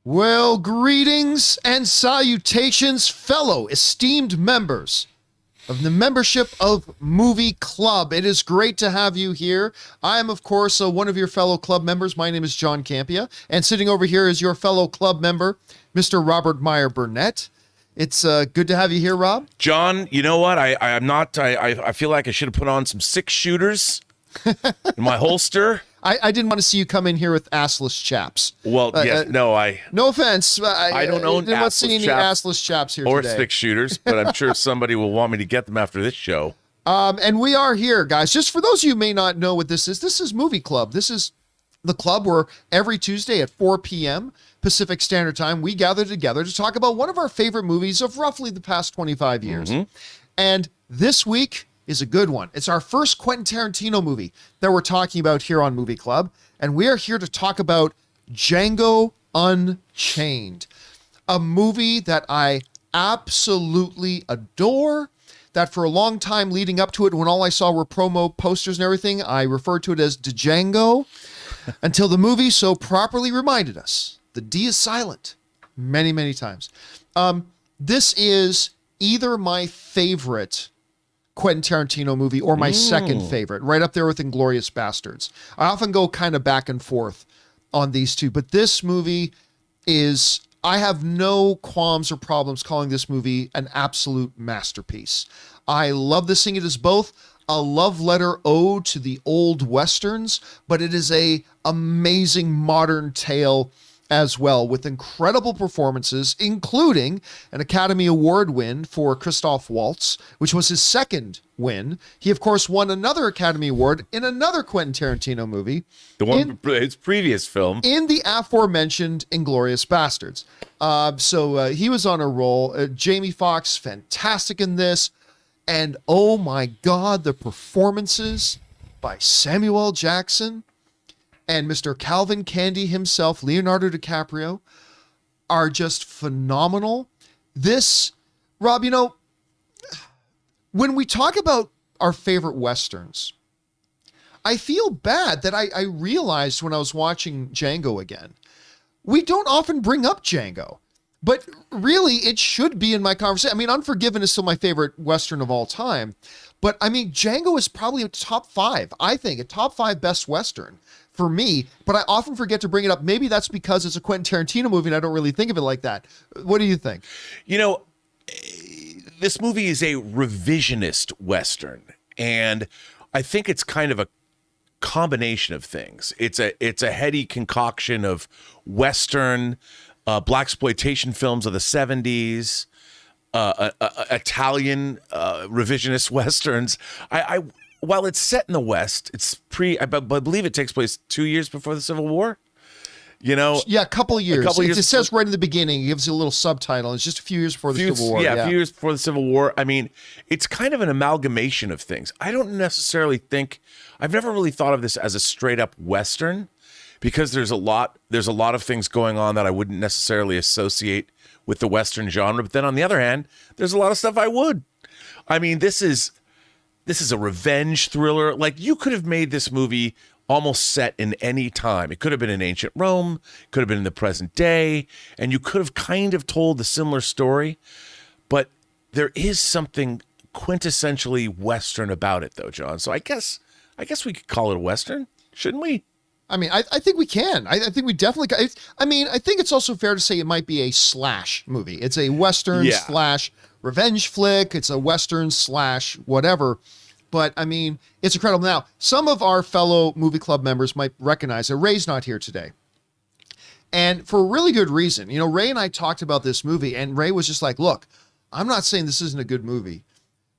Well, greetings and salutations, fellow esteemed members of the membership of Movie Club. It is great to have you here. I am, of course, one of your fellow club members. My name is John Campea, and sitting over here is your fellow club member, Mr. Robert Meyer Burnett. It's good to have you here, Rob. John, you know what? I feel like I should have put on some 6-shooters in my holster. I didn't want to see you come in here with assless chaps. Well, yes, no offense. I don't own didn't want to see any chaps assless chaps here or today. 6-shooters, but I'm sure somebody will want me to get them after this show. And we are here, guys. Just for those of you who may not know what this is Movie Club. This is the club where every Tuesday at 4 p.m. Pacific Standard Time, we gather together to talk about one of our favorite movies of roughly the past 25 years. Mm-hmm. And this week is a good one. It's our first Quentin Tarantino movie that we're talking about here on Movie Club. And we are here to talk about Django Unchained, a movie that I absolutely adore, that for a long time leading up to it, when all I saw were promo posters and everything, I referred to it as Django until the movie so properly reminded us the D is silent many, many times. This is either my favorite Quentin Tarantino movie or my second favorite, right up there with Inglourious Bastards. I often go kind of back and forth on these two, but this movie is, I have no qualms or problems calling this movie an absolute masterpiece. I love this thing. It is both a love letter ode to the old Westerns, but it is a amazing modern tale as well, with incredible performances, including an Academy Award win for Christoph Waltz, which was his second win. He, of course, won another Academy Award in another Quentin Tarantino movie. His previous film. In the aforementioned Inglourious Bastards. So he was on a roll. Jamie Foxx, fantastic in this. And oh my God, the performances by Samuel L. Jackson and Mr. Calvin Candy himself, Leonardo Dicaprio, are just phenomenal. This, Rob, you know, when we talk about our favorite Westerns, I feel bad that I realized when I was watching Django again, we don't often bring up Django, but really it should be in my conversation. I mean, Unforgiven is still my favorite Western of all time, but I mean, Django is probably a top 5, I think, a top 5 best Western for me, but I often forget to bring it up. Maybe that's because it's a Quentin Tarantino movie and I don't really think of it like that. What do you think? You know, this movie is a revisionist Western, and I think it's kind of a combination of things. It's a heady concoction of Western, blaxploitation films of the 70s, Italian revisionist Westerns. While it's set in the West, it's I believe it takes place 2 years before the Civil War. You know, yeah, a couple of years. It says right in the beginning, it gives you a little subtitle. It's just a few years before the Civil War. Yeah, a few years before the Civil War. I mean, it's kind of an amalgamation of things. I don't necessarily think, I've never really thought of this as a straight up Western, because there's a lot of things going on that I wouldn't necessarily associate with the Western genre. But then on the other hand, there's a lot of stuff I would. I mean, this is a revenge thriller. Like, you could have made this movie almost set in any time. It could have been in ancient Rome, could have been in the present day, and you could have kind of told a similar story. But there is something quintessentially Western about it, though, John. So I guess we could call it a Western, shouldn't we? I mean, I think we can. I think we definitely can. I mean, I think it's also fair to say it might be a slash movie. It's a Western slash revenge flick. It's a Western slash whatever. But I mean, it's incredible. Now, some of our fellow Movie Club members might recognize that Ray's not here today. And for a really good reason. You know, Ray and I talked about this movie, and Ray was just like, look, I'm not saying this isn't a good movie,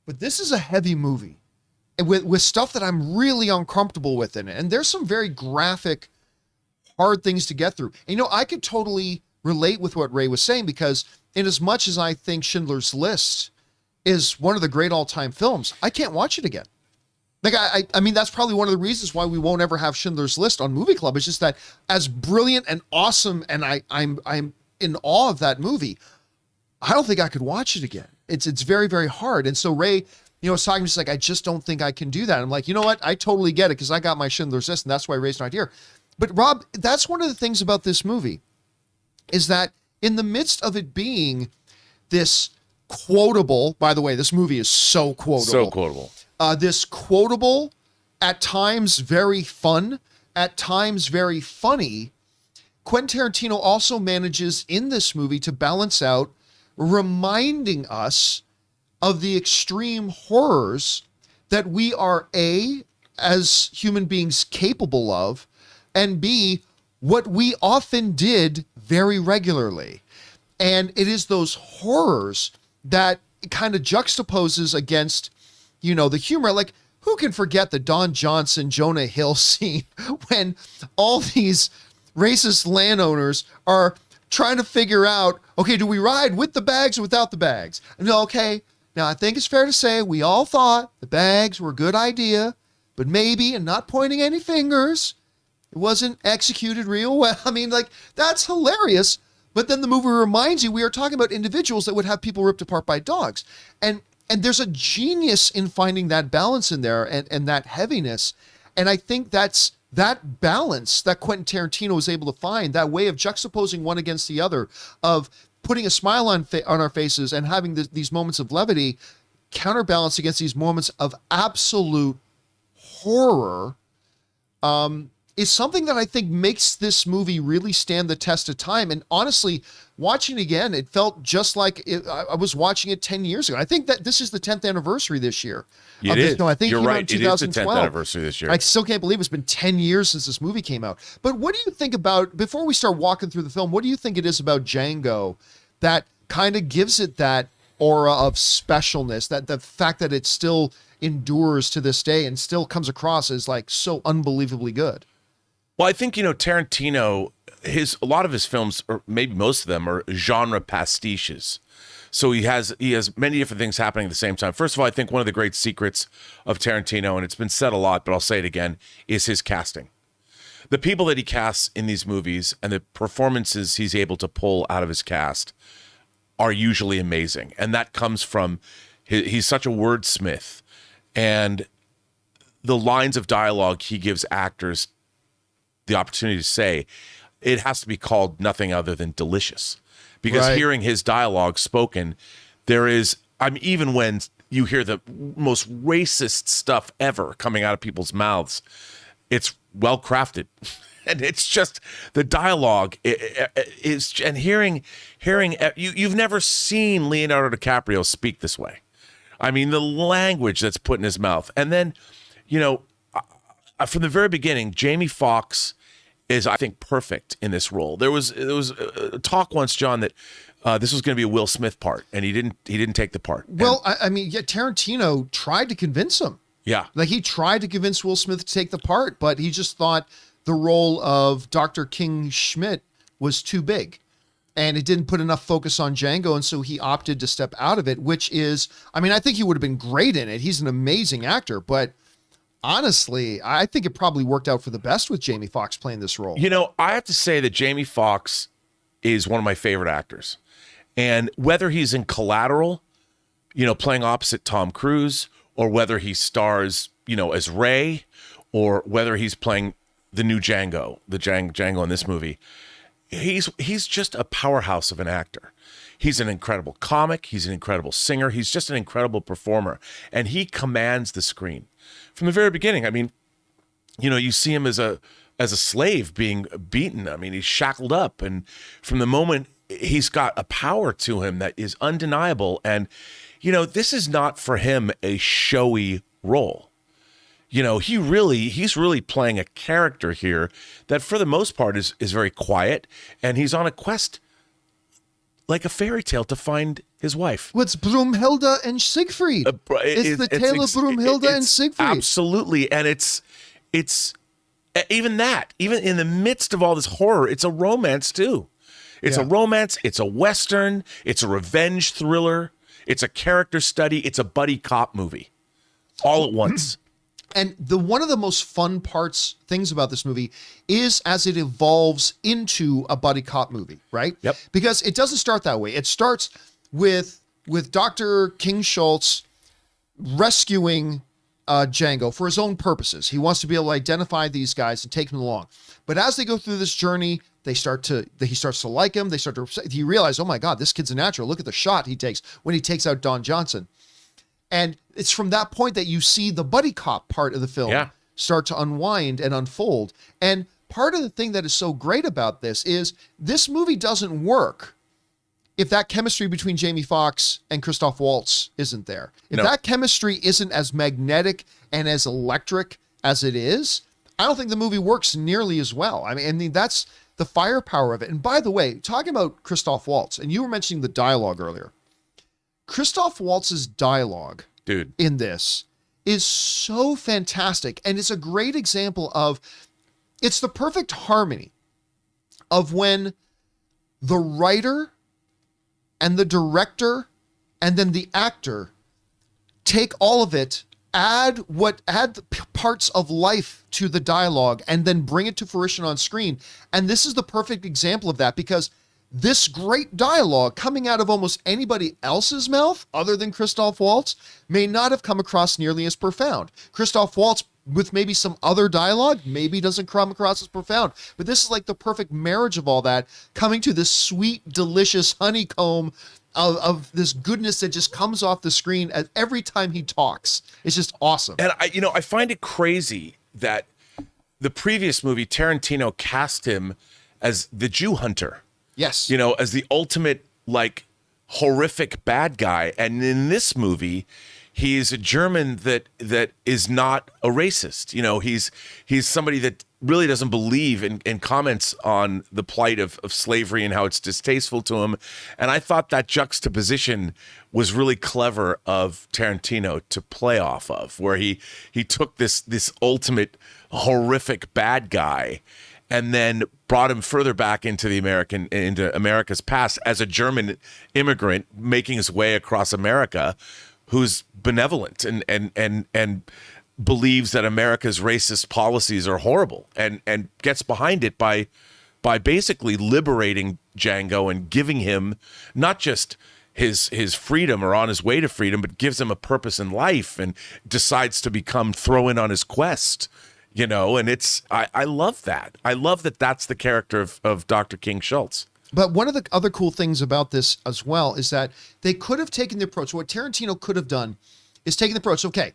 but this is a heavy movie with stuff that I'm really uncomfortable with in it. And there's some very graphic, hard things to get through. And, you know, I could totally relate with what Ray was saying, because in as much as I think Schindler's List is one of the great all-time films, I can't watch it again. Like, I mean, that's probably one of the reasons why we won't ever have Schindler's List on Movie Club. It's just that, as brilliant and awesome, and I'm in awe of that movie, I don't think I could watch it again. It's very, very hard. And so Ray, you know, was talking, just like, I just don't think I can do that. I'm like, you know what? I totally get it, because I got my Schindler's List, and that's why Ray's not here. But Rob, that's one of the things about this movie. is that in the midst of it being this quotable, by the way, this movie is so quotable. So quotable. This quotable, at times very fun, at times very funny, Quentin Tarantino also manages in this movie to balance out, reminding us of the extreme horrors that we are A, as human beings capable of, and B, what we often did very regularly. And it is those horrors that kind of juxtaposes against, you know, the humor. Like, who can forget the Don Johnson, Jonah Hill scene when all these racist landowners are trying to figure out, okay, do we ride with the bags or without the bags? No, okay. Now, I think it's fair to say we all thought the bags were a good idea, but maybe, and not pointing any fingers, it wasn't executed real well. I mean, like, that's hilarious. But then the movie reminds you we are talking about individuals that would have people ripped apart by dogs. And there's a genius in finding that balance in there and that heaviness. And I think that's that balance that Quentin Tarantino was able to find, that way of juxtaposing one against the other, of putting a smile on our faces and having these moments of levity counterbalance against these moments of absolute horror, is something that I think makes this movie really stand the test of time. And honestly, watching it again, it felt just like I was watching it 10 years ago. I think that this is the 10th anniversary this year. It is. No, I think you're right. It is the 10th anniversary this year. I still can't believe it's been 10 years since this movie came out. But what do you think about, before we start walking through the film, what do you think it is about Django that kind of gives it that aura of specialness, that the fact that it still endures to this day and still comes across as like so unbelievably good? Well, I think, you know, Tarantino, a lot of his films, or maybe most of them, are genre pastiches. So he has many different things happening at the same time. First of all, I think one of the great secrets of Tarantino, and it's been said a lot, but I'll say it again, is his casting. The people that he casts in these movies and the performances he's able to pull out of his cast are usually amazing. And that comes from, he's such a wordsmith. And the lines of dialogue he gives actors the opportunity to say, it has to be called nothing other than delicious. Because hearing his dialogue spoken, even when you hear the most racist stuff ever coming out of people's mouths, it's well crafted. And it's just the dialogue is, and hearing you've never seen Leonardo DiCaprio speak this way. I mean, the language that's put in his mouth. And then, you know, from the very beginning, Jamie Foxx is, I think, perfect in this role. There was talk once, John, that this was going to be a Will Smith part, and he didn't take the part. Well, I mean, Tarantino tried to convince him. Yeah, like he tried to convince Will Smith to take the part, but he just thought the role of Dr. King Schmidt was too big, and it didn't put enough focus on Django, and so he opted to step out of it. Which is, I mean, I think he would have been great in it. He's an amazing actor, but honestly, I think it probably worked out for the best with Jamie Foxx playing this role. You know, I have to say that Jamie Foxx is one of my favorite actors. And whether he's in Collateral, you know, playing opposite Tom Cruise, or whether he stars, you know, as Ray, or whether he's playing the new Django, Django in this movie, he's just a powerhouse of an actor. He's an incredible comic. He's an incredible singer. He's just an incredible performer. And he commands the screen. From the very beginning, I mean, you know, you see him as a slave being beaten. I mean, he's shackled up. And from the moment, he's got a power to him that is undeniable. And, you know, this is not for him a showy role. You know, he's really playing a character here that for the most part is very quiet. And he's on a quest like a fairy tale to find his wife. What's Brunhilde and Siegfried? It's the tale of Brunhilde and Siegfried. Absolutely. And it's even in the midst of all this horror, it's a romance too. It's a romance. It's a Western. It's a revenge thriller. It's a character study. It's a buddy cop movie all at once. And one of the most fun things about this movie is as it evolves into a buddy cop movie, right? Yep. Because it doesn't start that way. It starts with Dr. King Schultz rescuing Django for his own purposes. He wants to be able to identify these guys and take them along. But as they go through this journey, he starts to like him. You realize, oh my God, this kid's a natural. Look at the shot he takes when he takes out Don Johnson. And it's from that point that you see the buddy cop part of the film start to unwind and unfold. And part of the thing that is so great about this is this movie doesn't work if that chemistry between Jamie Foxx and Christoph Waltz isn't there. If that chemistry isn't as magnetic and as electric as it is, I don't think the movie works nearly as well. I mean, that's the firepower of it. And by the way, talking about Christoph Waltz, and you were mentioning the dialogue earlier. Christoph Waltz's dialogue in this is so fantastic. And it's a great example of, it's the perfect harmony of when the writer and the director and then the actor take all of it, add the parts of life to the dialogue and then bring it to fruition on screen. And this is the perfect example of that, because this great dialogue coming out of almost anybody else's mouth other than Christoph Waltz may not have come across nearly as profound. Christoph Waltz with maybe some other dialogue maybe doesn't come across as profound, but this is like the perfect marriage of all that coming to this sweet, delicious honeycomb of this goodness that just comes off the screen at every time he talks. It's just awesome. And I find it crazy that the previous movie, Tarantino cast him as the Jew hunter. Yes. As the ultimate, like, horrific bad guy. And in this movie, he's a German that is not a racist. He's somebody that really doesn't believe in comments on the plight of slavery and how it's distasteful to him. And I thought that juxtaposition was really clever of Tarantino to play off of, where he took this ultimate horrific bad guy and then brought him further back into America's past as a German immigrant making his way across America, who's benevolent and believes that America's racist policies are horrible and gets behind it by basically liberating Django and giving him not just his freedom or on his way to freedom, but gives him a purpose in life and decides to throw in on his quest. And I love that. I love that that's the character of Dr. King Schultz. But one of the other cool things about this as well is that they could have taken the approach. What Tarantino could have done is taken the approach. Okay,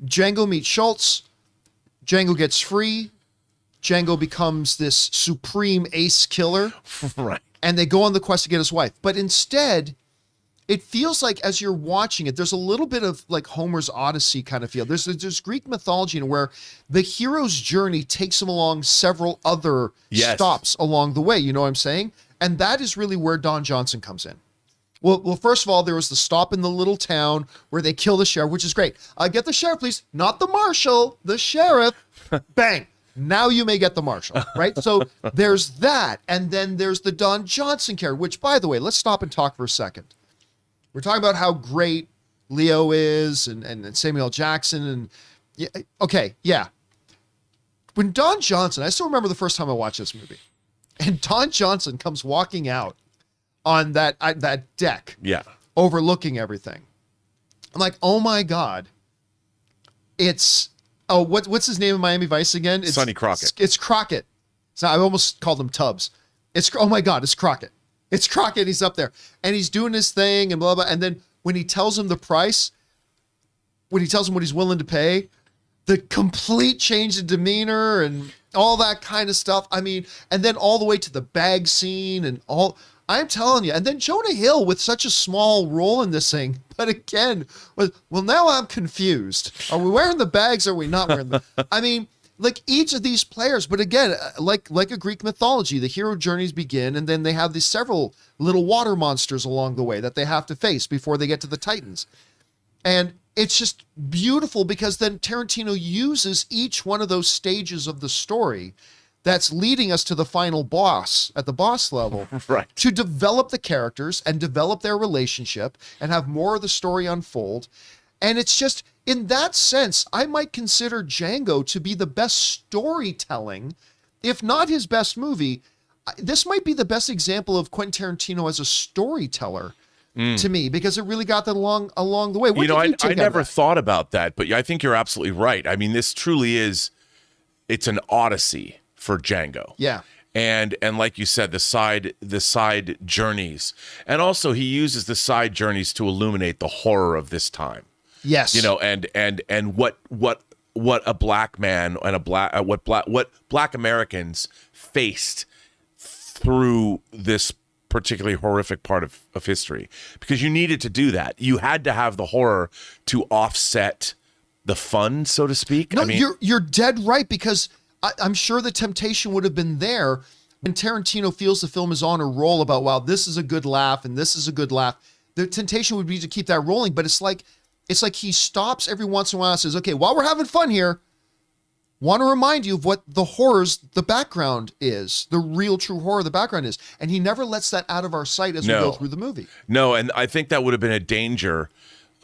Django meets Schultz. Django gets free. Django becomes this supreme ace killer. Right. And they go on the quest to get his wife. But instead, it feels like as you're watching it, there's a little bit of like Homer's Odyssey kind of feel. There's Greek mythology in where the hero's journey takes him along several other stops along the way. You know what I'm saying? And that is really where Don Johnson comes in. Well, first of all, there was the stop in the little town where they kill the sheriff, which is great. Get the sheriff, please. Not the marshal, the sheriff. Bang. Now you may get the marshal, right? So there's that. And then there's the Don Johnson character, which, by the way, let's stop and talk for a second. We're talking about how great Leo is and Samuel L. Jackson. When Don Johnson, I still remember the first time I watched this movie. And Don Johnson comes walking out on that deck, overlooking everything. I'm like, oh my God! What's his name in Miami Vice again? It's Sonny Crockett. It's Crockett. So I almost called him Tubbs. Oh my God! It's Crockett. It's Crockett. He's up there and he's doing his thing and blah blah. And then when he tells him the price, when he tells him what he's willing to pay, the complete change in demeanor and all that kind of stuff. I mean, and then all the way to the bag scene and all. I'm telling you. And then Jonah Hill with such a small role in this thing. But again, well, now I'm confused. Are we wearing the bags? Or are we not wearing them? I mean, like each of these players, but again, like a Greek mythology, the hero journeys begin, and then they have these several little water monsters along the way that they have to face before they get to the Titans. And it's just beautiful because then Tarantino uses each one of those stages of the story that's leading us to the final boss at the boss level to develop the characters and develop their relationship and have more of the story unfold. And it's just, in that sense, I might consider Django to be the best storytelling, if not his best movie. This might be the best example of Quentin Tarantino as a storyteller to me, because it really got that along the way. I never thought about that, but I think you're absolutely right. I mean, this truly is, it's an odyssey for Django. Yeah. and like you said, the side journeys, and also he uses the side journeys to illuminate the horror of this time. Yes. And what a black man and what black Americans faced through this particularly horrific part of history, because you needed to do that. You had to have the horror to offset the fun, so to speak. No, you're dead right, because I'm sure the temptation would have been there when Tarantino feels the film is on a roll about, wow, this is a good laugh and this is a good laugh. The temptation would be to keep that rolling, but it's like he stops every once in a while and says, okay, while we're having fun here, want to remind you of what the horrors, the background is, the real true horror of the background is. And he never lets that out of our sight as we go through the movie. No, and I think that would have been a danger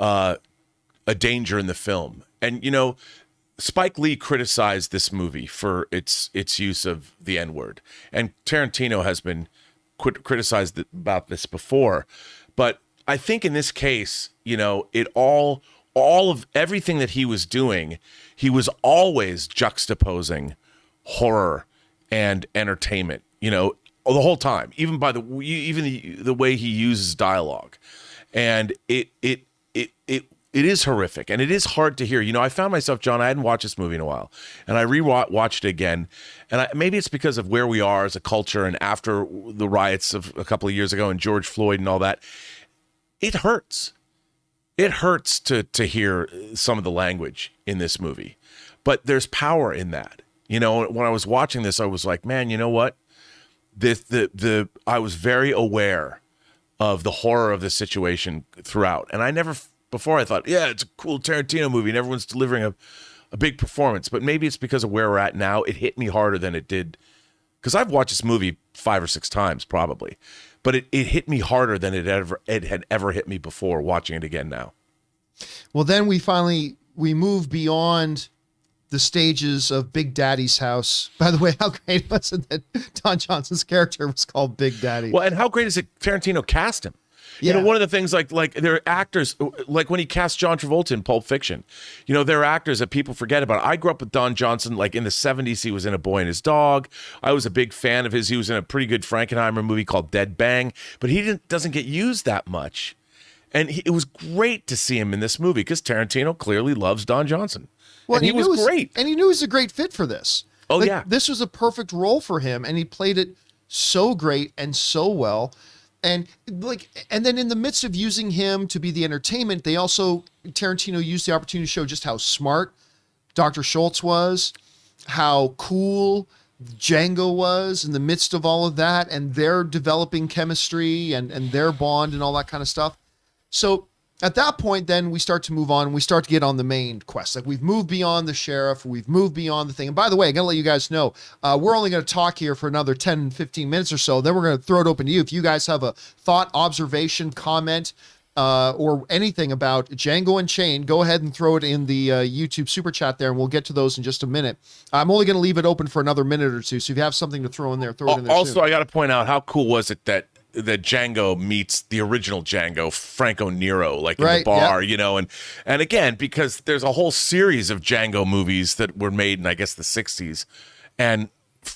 in the film. And, Spike Lee criticized this movie for its use of the N-word. And Tarantino has been criticized about this before. But I think in this case, all of everything that he was doing, he was always juxtaposing horror and entertainment, the whole time, even the way he uses dialogue. And it is horrific, and it is hard to hear. I found myself, John, I hadn't watched this movie in a while, and I watched it again. And maybe it's because of where we are as a culture, and after the riots of a couple of years ago and George Floyd and all that, it hurts. It hurts to hear some of the language in this movie, but there's power in that. When I was watching this, I was like, man, you know what? I was very aware of the horror of the situation throughout, and before I thought, yeah, it's a cool Tarantino movie and everyone's delivering a big performance, but maybe it's because of where we're at now. It hit me harder than it did, because I've watched this movie 5 or 6 times probably. But it hit me harder than it had ever hit me before watching it again now. Well, then we move beyond the stages of Big Daddy's house. By the way, how great was it that Don Johnson's character was called Big Daddy? Well, and how great is it Tarantino cast him? Yeah. One of the things like there are actors, like when he cast John Travolta in Pulp Fiction, there are actors that people forget about. I grew up with Don Johnson, like in the 70s, he was in A Boy and His Dog. I was a big fan of his. He was in a pretty good Frankenheimer movie called Dead Bang, but he doesn't get used that much. And it was great to see him in this movie because Tarantino clearly loves Don Johnson. Well, and he was great. And he knew he was a great fit for this. Oh, yeah. This was a perfect role for him, and he played it so great and so well. And then in the midst of using him to be the entertainment, Tarantino used the opportunity to show just how smart Dr. Schultz was, how cool Django was in the midst of all of that, and their developing chemistry and their bond and all that kind of stuff. So at that point, then we start to move on and we start to get on the main quest. Like, we've moved beyond the sheriff, we've moved beyond the thing. And by the way, I gotta let you guys know, we're only going to talk here for another 10, 15 minutes or so. Then we're going to throw it open to you. If you guys have a thought, observation, comment, or anything about Django Unchained, go ahead and throw it in the YouTube super chat there, and we'll get to those in just a minute. I'm only going to leave it open for another minute or two. So if you have something to throw in there, throw it in there. Also, soon. I got to point out, how cool was it that Django meets the original Django, Franco Nero, like in the bar, yep. And again, because there's a whole series of Django movies that were made in, I guess, the 60s. And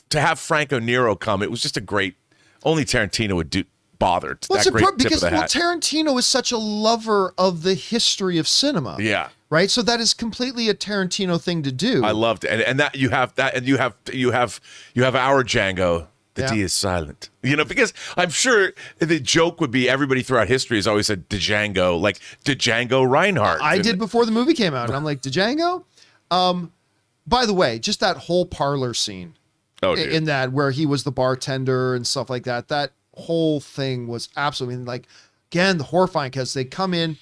to have Franco Nero come, it was just a great, only Tarantino would bother. Well, Tarantino is such a lover of the history of cinema. Yeah. Right. So that is completely a Tarantino thing to do. I loved it. And that you have our Django. The D is silent, because I'm sure the joke would be everybody throughout history has always said Django, like Django Reinhardt. I did before the movie came out, and I'm like, Django? By the way, just that whole parlor scene in that where he was the bartender and stuff like that, that whole thing was absolutely, like, again, horrifying, because they come in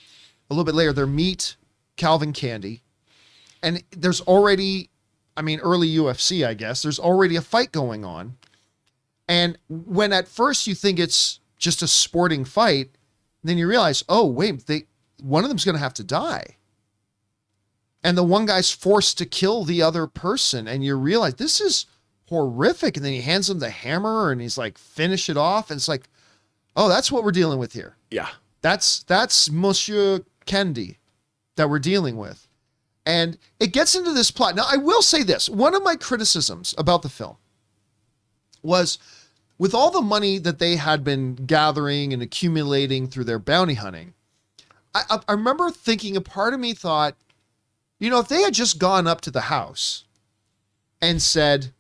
a little bit later, they meet Calvin Candy, and there's already, early UFC, I guess, there's already a fight going on. And when at first you think it's just a sporting fight, then you realize, oh, wait, one of them's going to have to die. And the one guy's forced to kill the other person. And you realize this is horrific. And then he hands him the hammer and he's like, finish it off. And it's like, oh, that's what we're dealing with here. Yeah. That's Monsieur Candy that we're dealing with. And it gets into this plot. Now, I will say this. One of my criticisms about the film was with all the money that they had been gathering and accumulating through their bounty hunting. I remember thinking, a part of me thought, if they had just gone up to the house and said,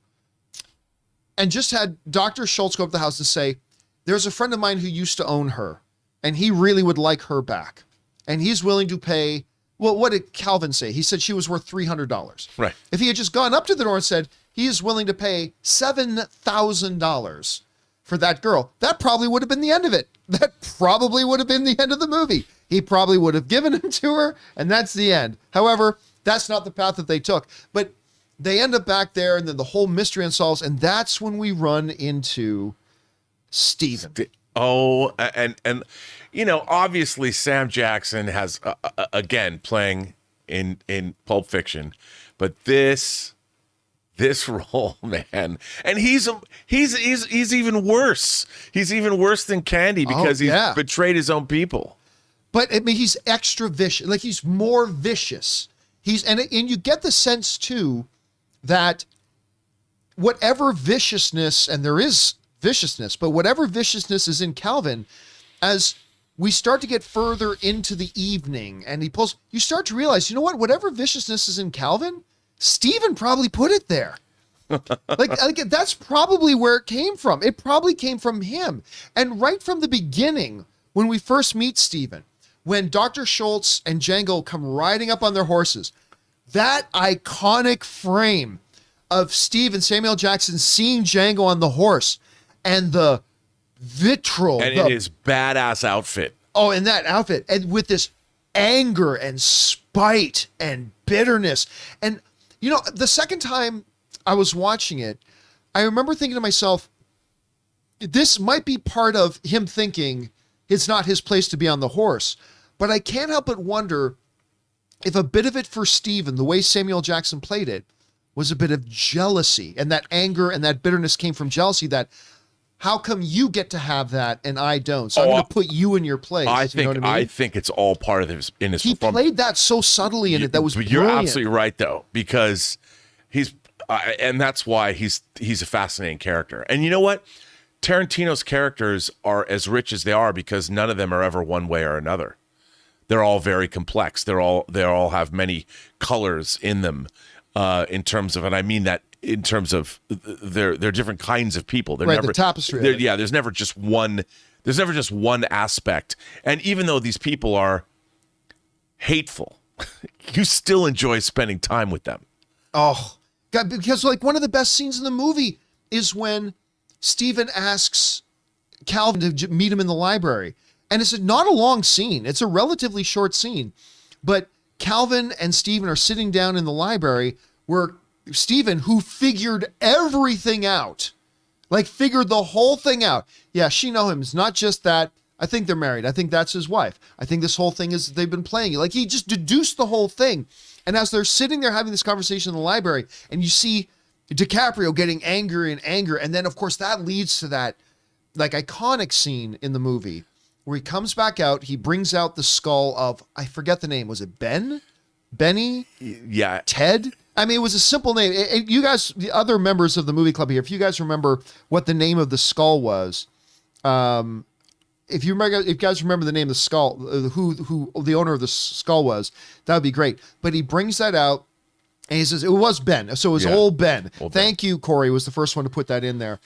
and just had Dr. Schultz go up to the house and say, there's a friend of mine who used to own her and he really would like her back. And he's willing to pay, well, what did Calvin say? He said she was worth $300. Right. If he had just gone up to the door and said, he is willing to pay $7,000 for that girl, that probably would have been the end of it. That probably would have been the end of the movie. He probably would have given him to her, and that's the end. However, that's not the path that they took. But they end up back there, and then the whole mystery unsolves, and that's when we run into Steven. Oh, and obviously Sam Jackson has again playing in Pulp Fiction, but this role, man, and he's even worse. He's even worse than Candy because he's betrayed his own people. But I mean, he's extra vicious. Like, he's more vicious. And you get the sense too that whatever viciousness, and there is viciousness, but whatever viciousness is in Calvin, as we start to get further into the evening and you start to realize, you know what, whatever viciousness is in Calvin, Steven probably put it there. like that's probably where it came from. It probably came from him. And right from the beginning, when we first meet Steven, when Dr. Schultz and Django come riding up on their horses, that iconic frame of Steve and Samuel Jackson seeing Django on the horse and the vitriol. And in his badass outfit. Oh, in that outfit. And with this anger and spite and bitterness. And, the second time I was watching it, I remember thinking to myself, this might be part of him thinking it's not his place to be on the horse. But I can't help but wonder if a bit of it for Steven, the way Samuel Jackson played it, was a bit of jealousy. And that anger and that bitterness came from jealousy, that how come you get to have that and I don't? So I'm going to put you in your place. I think it's all part of his performance. He played that so subtly in it. That was brilliant. You're absolutely right, though, because and that's why he's a fascinating character. And you know what? Tarantino's characters are as rich as they are because none of them are ever one way or another. They're all very complex. They all have many colors in them, in terms of, and I mean that in terms of they're different kinds of people. They're never the tapestry. Yeah, there's never just one. There's never just one aspect. And even though these people are hateful, you still enjoy spending time with them. Oh, God, because like one of the best scenes in the movie is when Steven asks Calvin to meet him in the library. And it's not a long scene. It's a relatively short scene. But Calvin and Steven are sitting down in the library where Steven, who figured everything out, figured the whole thing out. Yeah, she know him. It's not just that. I think they're married. I think that's his wife. I think this whole thing is they've been playing. Like, he just deduced the whole thing. And as they're sitting there having this conversation in the library, and you see DiCaprio getting angrier and angrier, and then, of course, that leads to that, iconic scene in the movie where he comes back out, he brings out the skull of, I forget the name. Was it Ben? Benny? Yeah. Ted? I mean, it was a simple name. You guys, the other members of the movie club here, if you guys remember what the name of the skull was, if you guys remember the name of the skull, who the owner of the skull was, that would be great. But he brings that out and he says, it was Ben. So it was Old Ben. Thank you, Corey, was the first one to put that in there.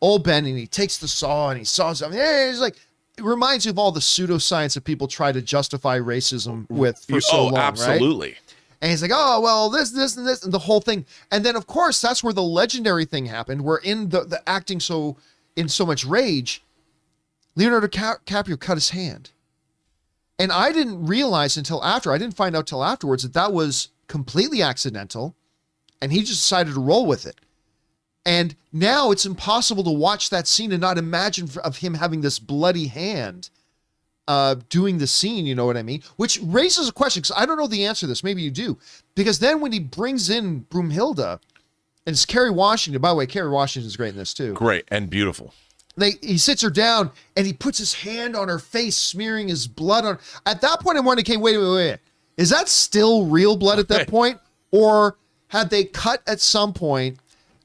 Old Ben, and he takes the saw and he saws something. He's like, it reminds you of all the pseudoscience that people try to justify racism with for so long, absolutely. Right? And he's like, oh, well, this, and this, and the whole thing. And then, of course, that's where the legendary thing happened, where in the acting in so much rage, Leonardo DiCaprio cut his hand. And I didn't realize I didn't find out till afterwards that was completely accidental, and he just decided to roll with it. And now it's impossible to watch that scene and not imagine of him having this bloody hand doing the scene, you know what I mean? Which raises a question, because I don't know the answer to this. Maybe you do. Because then when he brings in Broomhilda, and it's Kerry Washington. By the way, Kerry Washington is great in this too. Great and beautiful. He sits her down and he puts his hand on her face, smearing his blood on. At that point, I'm wondering, wait. Is that still real blood at that point? Or had they cut at some point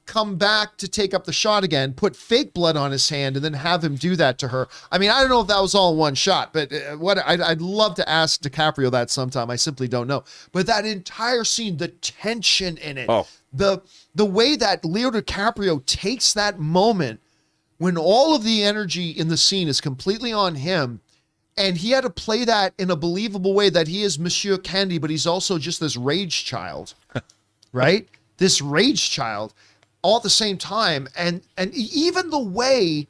come back to take up the shot again, put fake blood on his hand, and then have him do that to her. I mean, I don't know if that was all in one shot, but I'd love to ask DiCaprio that sometime. I simply don't know. But that entire scene, the tension in it, the way that Leonardo DiCaprio takes that moment when all of the energy in the scene is completely on him, and he had to play that in a believable way that he is Monsieur Candy, but he's also just this rage child, right? This rage child all at the same time. And even the way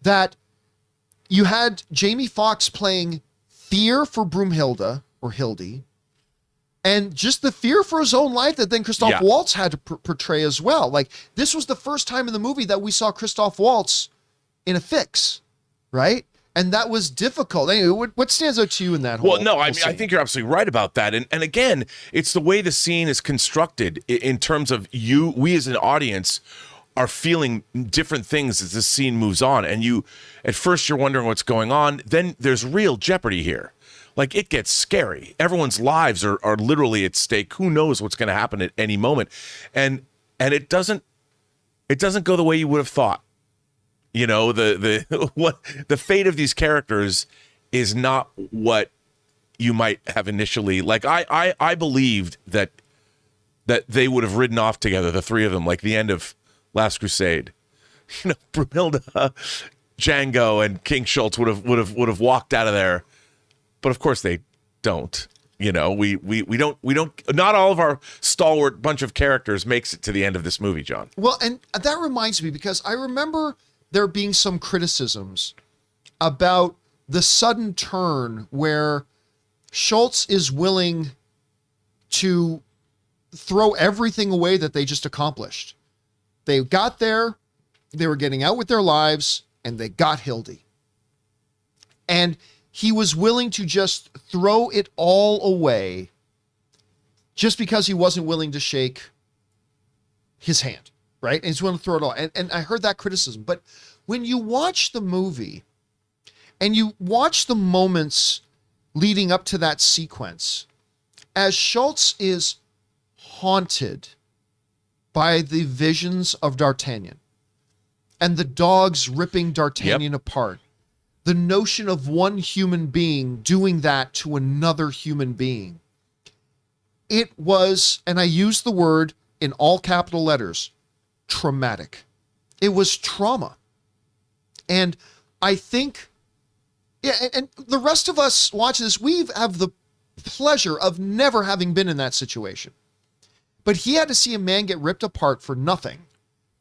that you had Jamie Foxx playing fear for Broomhilda or Hildy, and just the fear for his own life that then Christoph Waltz had to portray as well. Like, this was the first time in the movie that we saw Christoph Waltz in a fix, right? And that was difficult. Anyway, what stands out to you in that whole Well, no, I mean, scene? I think you're absolutely right about that. And again, it's the way the scene is constructed in terms of we as an audience are feeling different things as the scene moves on. And at first you're wondering what's going on. Then there's real jeopardy here. Like, it gets scary. Everyone's lives are literally at stake. Who knows what's going to happen at any moment? And it doesn't go the way you would have thought. You know, the fate of these characters is not what you might have initially. Like, I believed that they would have ridden off together, the three of them, like the end of Last Crusade. You know, Brunhilde, Django, and King Schultz would have walked out of there, but of course they don't. You know, we don't. Not all of our stalwart bunch of characters makes it to the end of this movie, John. Well, and that reminds me, because I remember there being some criticisms about the sudden turn where Schultz is willing to throw everything away that they just accomplished. They got there, they were getting out with their lives, and they got Hildy. And he was willing to just throw it all away just because he wasn't willing to shake his hand. Right? And he's willing to throw it all. And I heard that criticism. But when you watch the movie and you watch the moments leading up to that sequence, as Schultz is haunted by the visions of D'Artagnan and the dogs ripping D'Artagnan apart, the notion of one human being doing that to another human being, it was, and I use the word in all capital letters, traumatic. It was trauma. And I think, and the rest of us watching this, we have the pleasure of never having been in that situation. But he had to see a man get ripped apart for nothing.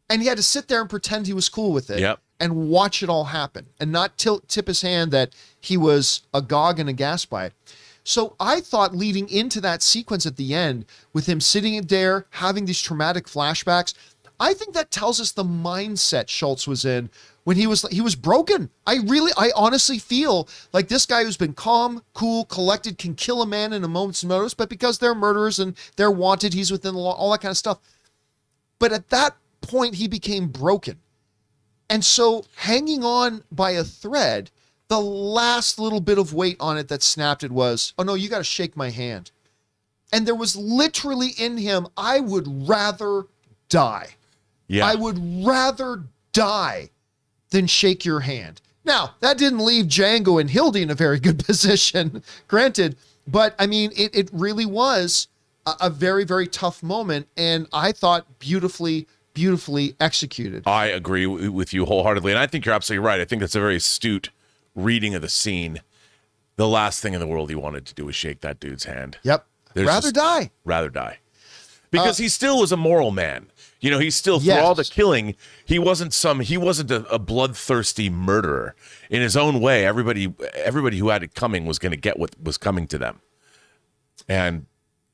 And he had to sit there and pretend he was cool with it and watch it all happen and not tip his hand that he was agog and aghast by it. So I thought leading into that sequence at the end with him sitting there, having these traumatic flashbacks, I think that tells us the mindset Schultz was in when he was broken. I honestly feel like this guy who's been calm, cool, collected, can kill a man in a moment's notice, but because they're murderers and they're wanted, he's within the law, all that kind of stuff. But at that point, he became broken. And so hanging on by a thread, the last little bit of weight on it that snapped it was, oh no, you got to shake my hand. And there was literally in him, I would rather die. Yeah. I would rather die than shake your hand. Now, that didn't leave Django and Hildy in a very good position, granted, but I mean, it really was a very, very tough moment, and I thought beautifully executed. I agree with you wholeheartedly, and I think you're absolutely right. I think that's a very astute reading of the scene. The last thing in the world he wanted to do was shake that dude's hand. Yep. Rather die. Because he still was a moral man. You know, he's still, through all the killing, he wasn't a bloodthirsty murderer. In his own way, everybody who had it coming was going to get what was coming to them. And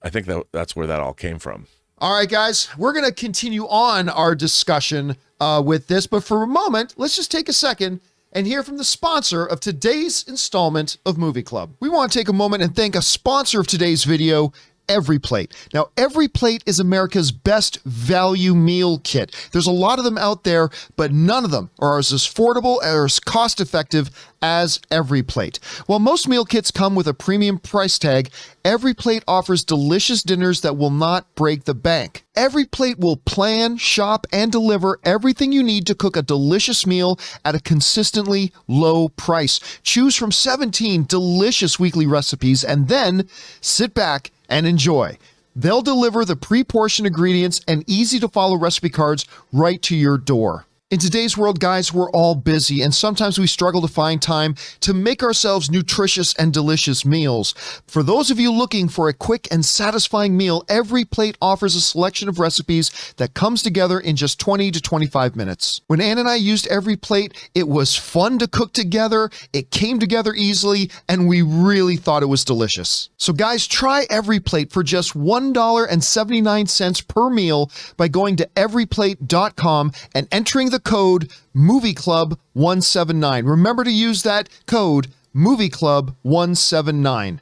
I think that's where that all came from. All right, guys, we're going to continue on our discussion with this. But for a moment, let's just take a second and hear from the sponsor of today's installment of Movie Club. We want to take a moment and thank a sponsor of today's video, Every Plate. Now, Every Plate is America's best value meal kit. There's a lot of them out there, but none of them are as affordable or as cost-effective as Every Plate. While most meal kits come with a premium price tag, Every Plate offers delicious dinners that will not break the bank. Every Plate will plan, shop, and deliver everything you need to cook a delicious meal at a consistently low price. Choose from 17 delicious weekly recipes and then sit back and enjoy. They'll deliver the pre-portioned ingredients and easy-to-follow recipe cards right to your door. In today's world, guys, we're all busy, and sometimes we struggle to find time to make ourselves nutritious and delicious meals. For those of you looking for a quick and satisfying meal, Every Plate offers a selection of recipes that comes together in just 20 to 25 minutes. When Ann and I used Every Plate, it was fun to cook together, it came together easily, and we really thought it was delicious. So guys, try Every Plate for just $1.79 per meal by going to everyplate.com and entering the code MovieClub179. Remember to use that code MovieClub179.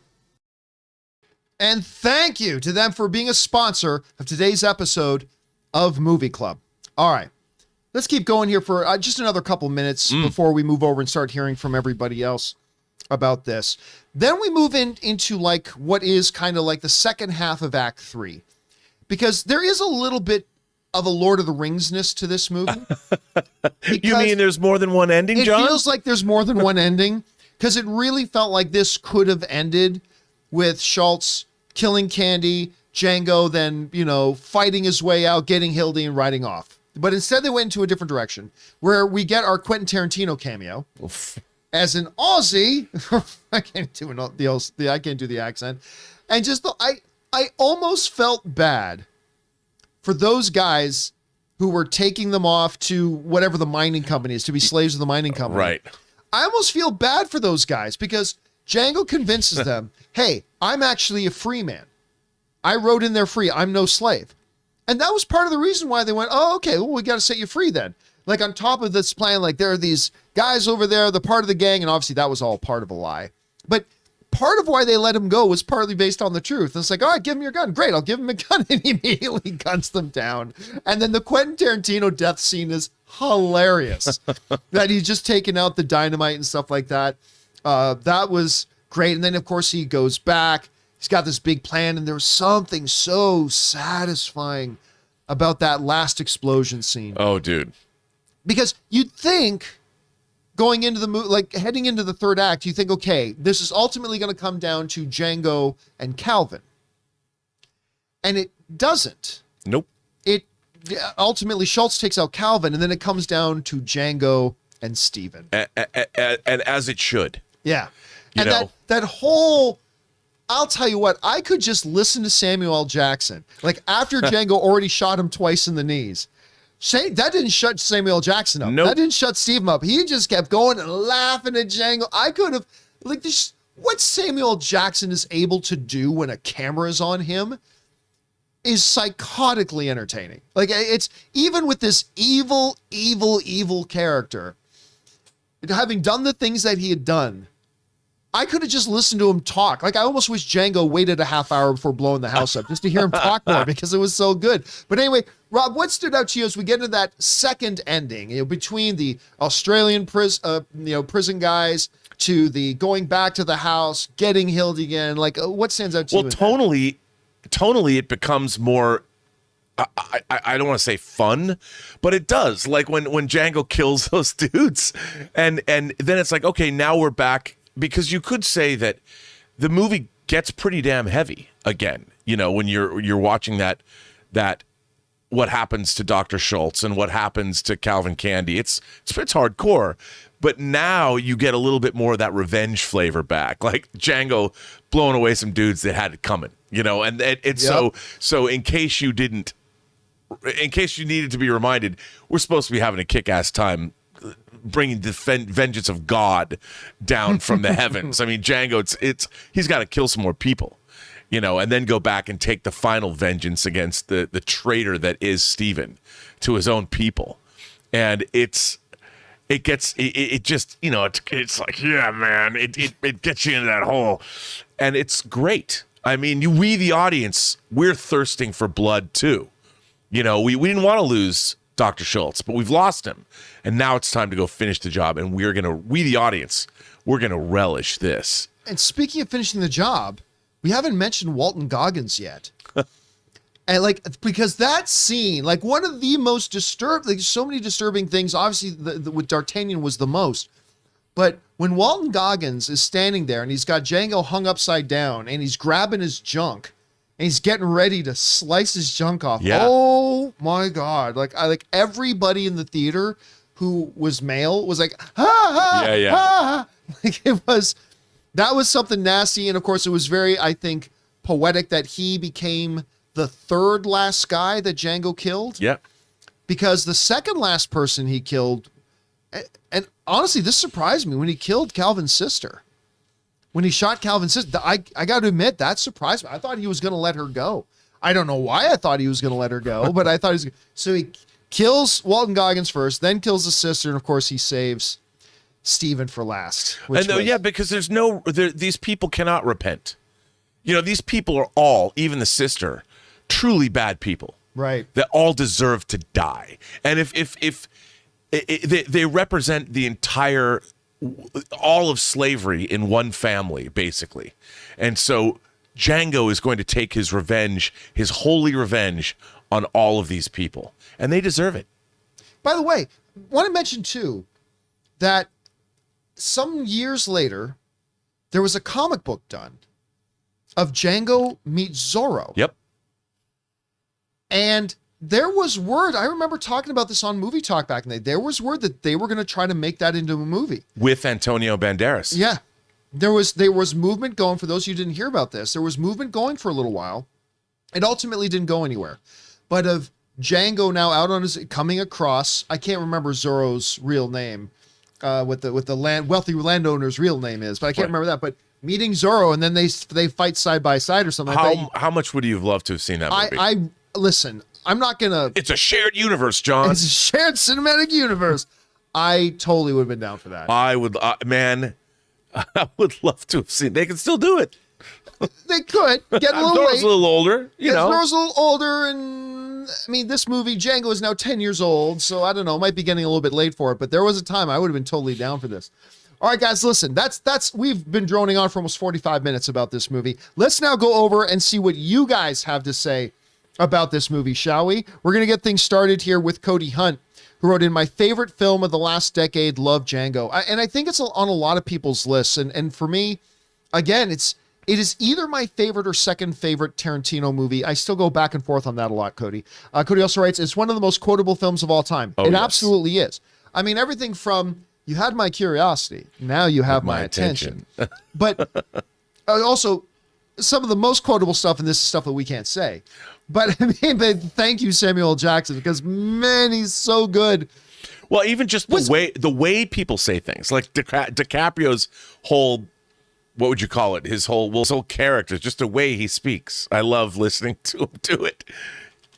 And thank you to them for being a sponsor of today's episode of Movie Club. All right, let's keep going here for just another couple minutes before we move over and start hearing from everybody else about this. Then we move into like what is kind of like the second half of Act 3, because there is a little bit of a Lord of the Rings-ness to this movie. You mean there's more than one ending, John? It feels like there's more than one ending, because it really felt like this could have ended with Schultz killing Candy, Django then, fighting his way out, getting Hildy and riding off. But instead they went into a different direction, where we get our Quentin Tarantino cameo. Oof. As an Aussie. I can't do the accent. And just I almost felt bad for those guys who were taking them off to whatever the mining company is, to be slaves of the mining company. Right. I almost feel bad for those guys because Django convinces them, hey, I'm actually a free man. I rode in there free. I'm no slave. And that was part of the reason why they went, oh, okay, well, we got to set you free then. Like on top of this plan, like there are these guys over there, they're part of the gang, and obviously that was all part of a lie. But part of why they let him go was partly based on the truth. And it's like, all right, give him your gun. Great, I'll give him a gun. And he immediately guns them down. And then the Quentin Tarantino death scene is hilarious. That he's just taking out the dynamite and stuff like that. That was great. And then, of course, he goes back. He's got this big plan. And there was something so satisfying about that last explosion scene. Oh, dude. Because you'd think going into the movie, like heading into the third act, you think, okay, this is ultimately going to come down to Django and Calvin. And it doesn't. Nope. It ultimately, Schultz takes out Calvin, and then it comes down to Django and Steven. And as it should. Yeah. You and know. that whole, I'll tell you what, I could just listen to Samuel L. Jackson. Like after Django already shot him twice in the knees. That didn't shut Samuel L. Jackson up. Nope. That didn't shut Steven up. He just kept going and laughing at Django. I could have, like, this, what Samuel L. Jackson is able to do when a camera is on him is psychotically entertaining. Like, it's even with this evil character, having done the things that he had done, I could have just listened to him talk. Like, I almost wish Django waited a half hour before blowing the house up just to hear him talk more because it was so good. But anyway, Rob, what stood out to you as we get into that second ending, between the Australian prison guys to the going back to the house, getting Hildy again? Like, what stands out to you? Well, tonally, it becomes more. I don't want to say fun, but it does. Like when Django kills those dudes, and then it's like, okay, now we're back. Because you could say that the movie gets pretty damn heavy again, when you're watching that what happens to Dr. Schultz and what happens to Calvin Candy. It's hardcore, but now you get a little bit more of that revenge flavor back, like Django blowing away some dudes that had it coming, and it's Yep. so in case you needed to be reminded, we're supposed to be having a kick-ass time bringing the vengeance of God down from the heavens. I mean, Django, he's got to kill some more people, and then go back and take the final vengeance against the traitor that is Steven to his own people. And it's just, it's like, yeah, man, it gets you into that hole. And it's great. I mean, we, the audience, we're thirsting for blood too. You know, we didn't want to lose Dr. Schultz, but we've lost him. And now it's time to go finish the job. And we, the audience, we're going to relish this. And speaking of finishing the job, we haven't mentioned Walton Goggins yet. And because that scene, one of the most so many disturbing things, obviously with D'Artagnan was the most. But when Walton Goggins is standing there and he's got Django hung upside down and he's grabbing his junk and he's getting ready to slice his junk off. Yeah. Oh my God. Everybody in the theater who was male was like, ha, ha, Yeah. ha, ha. That was something nasty. And of course it was very, I think, poetic that he became the third last guy that Django killed. Yeah. Because the second last person he killed, and honestly, this surprised me when he killed Calvin's sister. When he shot Calvin's sister, I got to admit, that surprised me. I thought he was going to let her go. I don't know why I thought he was going to let her go, but I thought he was. So he kills Walton Goggins first, then kills his sister, and of course he saves Stephen for last. Because these people cannot repent. You know, these people are all, even the sister, truly bad people. Right. That all deserve to die. And if they represent the entire, all of slavery in one family, basically. And so Django is going to take his revenge, his holy revenge, on all of these people. And they deserve it. By the way, I want to mention too that some years later, there was a comic book done of Django meets Zorro. Yep. And there was word, I remember talking about this on Movie Talk back in the day. There was word that they were going to try to make that into a movie. With Antonio Banderas. Yeah. There was movement going, for those of you who didn't hear about this, there was movement going for a little while. It ultimately didn't go anywhere. But of Django now out on his, coming across, I can't remember Zorro's real name, what the wealthy landowner's real name is, but I can't remember that. But meeting Zorro and then they fight side by side or something. How much would you have loved to have seen that movie? Listen, I'm not gonna. It's a shared universe, John. It's a shared cinematic universe. I totally would have been down for that. I would, man. I would love to have seen. They can still do it. They could get a little late. A little older, you know. Zorro's a little older, and I mean, this movie Django is now 10 years old, so I don't know. Might be getting a little bit late for it, but there was a time I would have been totally down for this. All right, guys, listen. That's we've been droning on for almost 45 minutes about this movie. Let's now go over and see what you guys have to say about this movie, shall we? We're going to get things started here with Cody Hunt, who wrote in, my favorite film of the last decade, love Django. And I think it's on a lot of people's lists. And for me, again, it is either my favorite or second favorite Tarantino movie. I still go back and forth on that a lot, Cody. Cody also writes, it's one of the most quotable films of all time. It absolutely is. I mean, everything from, you had my curiosity, now you have my attention. But also, some of the most quotable stuff, and this is stuff that we can't say. But I mean, thank you, Samuel L. Jackson, because man, he's so good. Well, even just the way people say things, like DiCaprio's whole, what would you call it? His whole character, just the way he speaks. I love listening to him do it.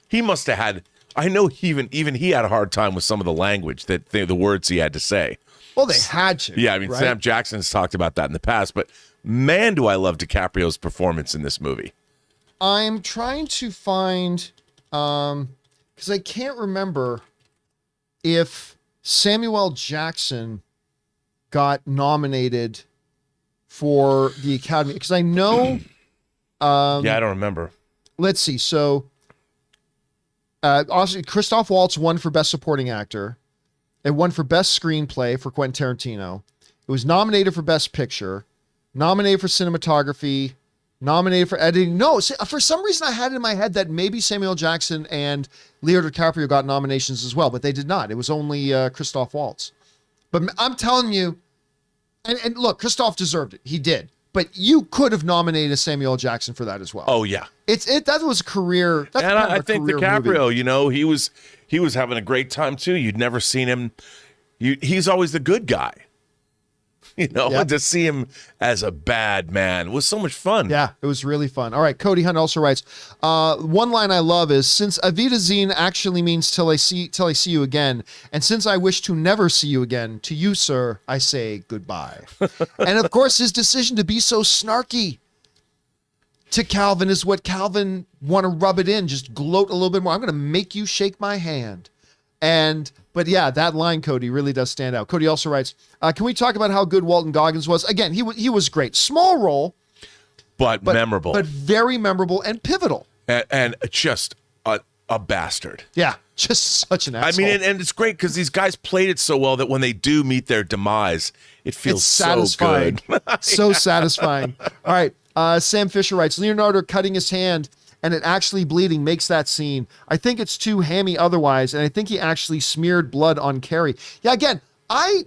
He must have had. I know even he had a hard time with some of the language the words he had to say. Well, they had to. Yeah, I mean, right? Sam Jackson's talked about that in the past, but man, do I love DiCaprio's performance in this movie. I'm trying to find, because I can't remember if Samuel L. Jackson got nominated for the Academy, because I know. Yeah, I don't remember. Let's see. So, also, Christoph Waltz won for Best Supporting Actor. It won for Best Screenplay for Quentin Tarantino. It was nominated for Best Picture, nominated for Cinematography, nominated for editing. No, for some reason I had it in my head that maybe Samuel Jackson and Leonardo Dicaprio got nominations as well, but they did not. It was only Christoph Waltz. But I'm telling you, and look, Christoph deserved it. He did. But you could have nominated Samuel L. Jackson for that as well. Oh yeah, that was a career. That's and I think DiCaprio, movie. You know, he was having a great time too. You'd never seen him. He's always the good guy. You know, yeah. To see him as a bad man was so much fun. Yeah, it was really fun. All right, Cody Hunt also writes, one line I love is, since Auf Wiedersehen actually means till I see you again, and since I wish to never see you again, to you, sir, I say goodbye. And of course, his decision to be so snarky. to Calvin is what Calvin want to rub it in, just gloat a little bit more. I'm going to make you shake my hand. But yeah, that line, Cody, really does stand out. Cody also writes, can we talk about how good Walton Goggins was? Again, he was great. Small role. But memorable. But very memorable and pivotal. And just a bastard. Yeah, just such an asshole. I mean, and it's great because these guys played it so well that when they do meet their demise, it feels satisfying. So good. So satisfying. All right. Sam Fisher writes, Leonardo cutting his hand and it actually bleeding makes that scene. I think it's too hammy otherwise, and I think he actually smeared blood on Carrie. Yeah, again, I'd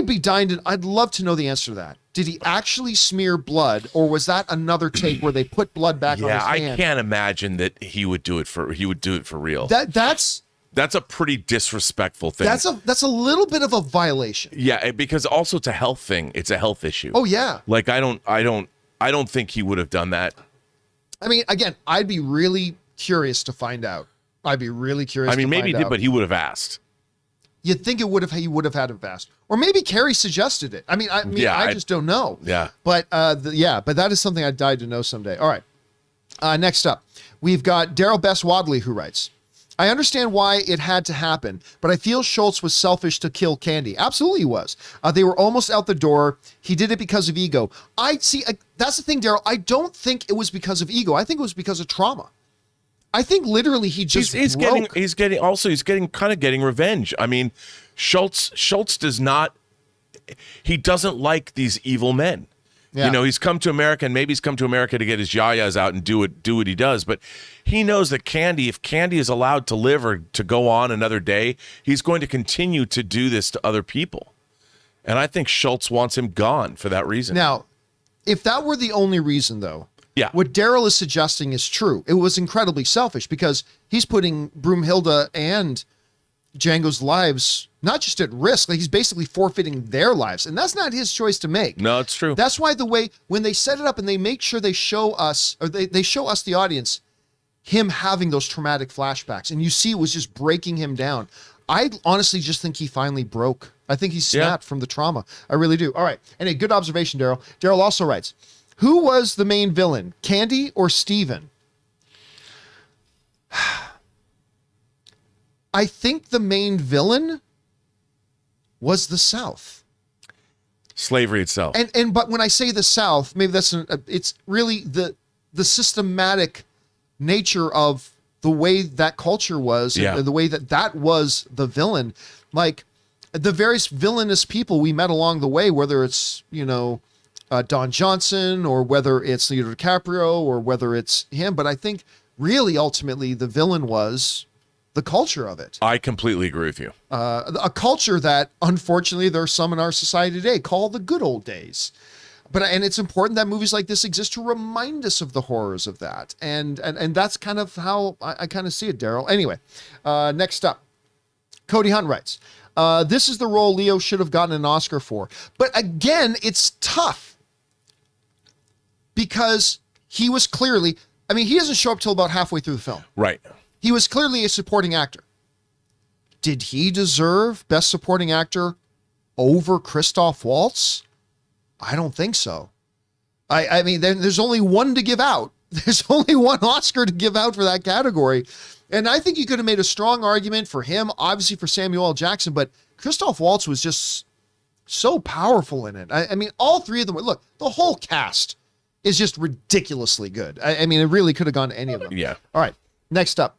be dying to, I'd love to know the answer to that. Did he actually smear blood, or was that another take where they put blood back on his hand? Yeah, I can't imagine that he would do it for real. That's a pretty disrespectful thing. That's a little bit of a violation. Yeah, because also it's a health thing. It's a health issue. Oh yeah. Like I don't think he would have done that. I mean, again, I'd be really curious to find out. I'd be really curious. I mean, maybe he did, but he would have asked. You'd think he would have had to have asked, or maybe Carrie suggested it. I just don't know. Yeah. But but that is something I'd die to know someday. All right. Next up, we've got Daryl Bess Wadley, who writes, I understand why it had to happen, but I feel Schultz was selfish to kill Candy. Absolutely he was. They were almost out the door. He did it because of ego. That's the thing, Daryl. I don't think it was because of ego. I think it was because of trauma. I think literally he just he's getting revenge. I mean, Schultz doesn't like these evil men. Yeah. You know, he's come to America, and maybe he's come to America to get his yayas out and do what he does. But he knows that if Candy is allowed to live or to go on another day, he's going to continue to do this to other people. And I think Schultz wants him gone for that reason. Now, if that were the only reason, though, yeah, what Daryl is suggesting is true. It was incredibly selfish because he's putting Broomhilda and Django's lives not just at risk, like he's basically forfeiting their lives, and that's not his choice to make. No, it's true. That's why when they set it up and they make sure they show us, or they show us the audience, him having those traumatic flashbacks, and you see it was just breaking him down. I honestly just think he finally broke. I think he snapped from the trauma. I really do. All right. Anyway, good observation, Daryl. Daryl also writes, who was the main villain, Candy or Steven? I think the main villain was the South. Slavery itself. But when I say the South, maybe it's really the systematic nature of the way that culture was, and the way that was the villain. Like the various villainous people we met along the way, whether it's, Don Johnson, or whether it's Leonardo DiCaprio, or whether it's him. But I think really ultimately the villain was the culture of it. I completely agree with you. A culture that unfortunately there's some in our society today called the good old days. And it's important that movies like this exist to remind us of the horrors of that. And that's kind of how I kind of see it, Daryl. Anyway, next up, Cody Hunt writes, this is the role Leo should have gotten an Oscar for. But again, it's tough because he was clearly, he doesn't show up till about halfway through the film. Right. He was clearly a supporting actor. Did he deserve Best Supporting Actor over Christoph Waltz? I don't think so. I mean, there's only one to give out. There's only one Oscar to give out for that category. And I think you could have made a strong argument for him, obviously for Samuel L. Jackson, but Christoph Waltz was just so powerful in it. I mean, all three of them, look, the whole cast is just ridiculously good. I mean, it really could have gone to any of them. Yeah. All right, next up.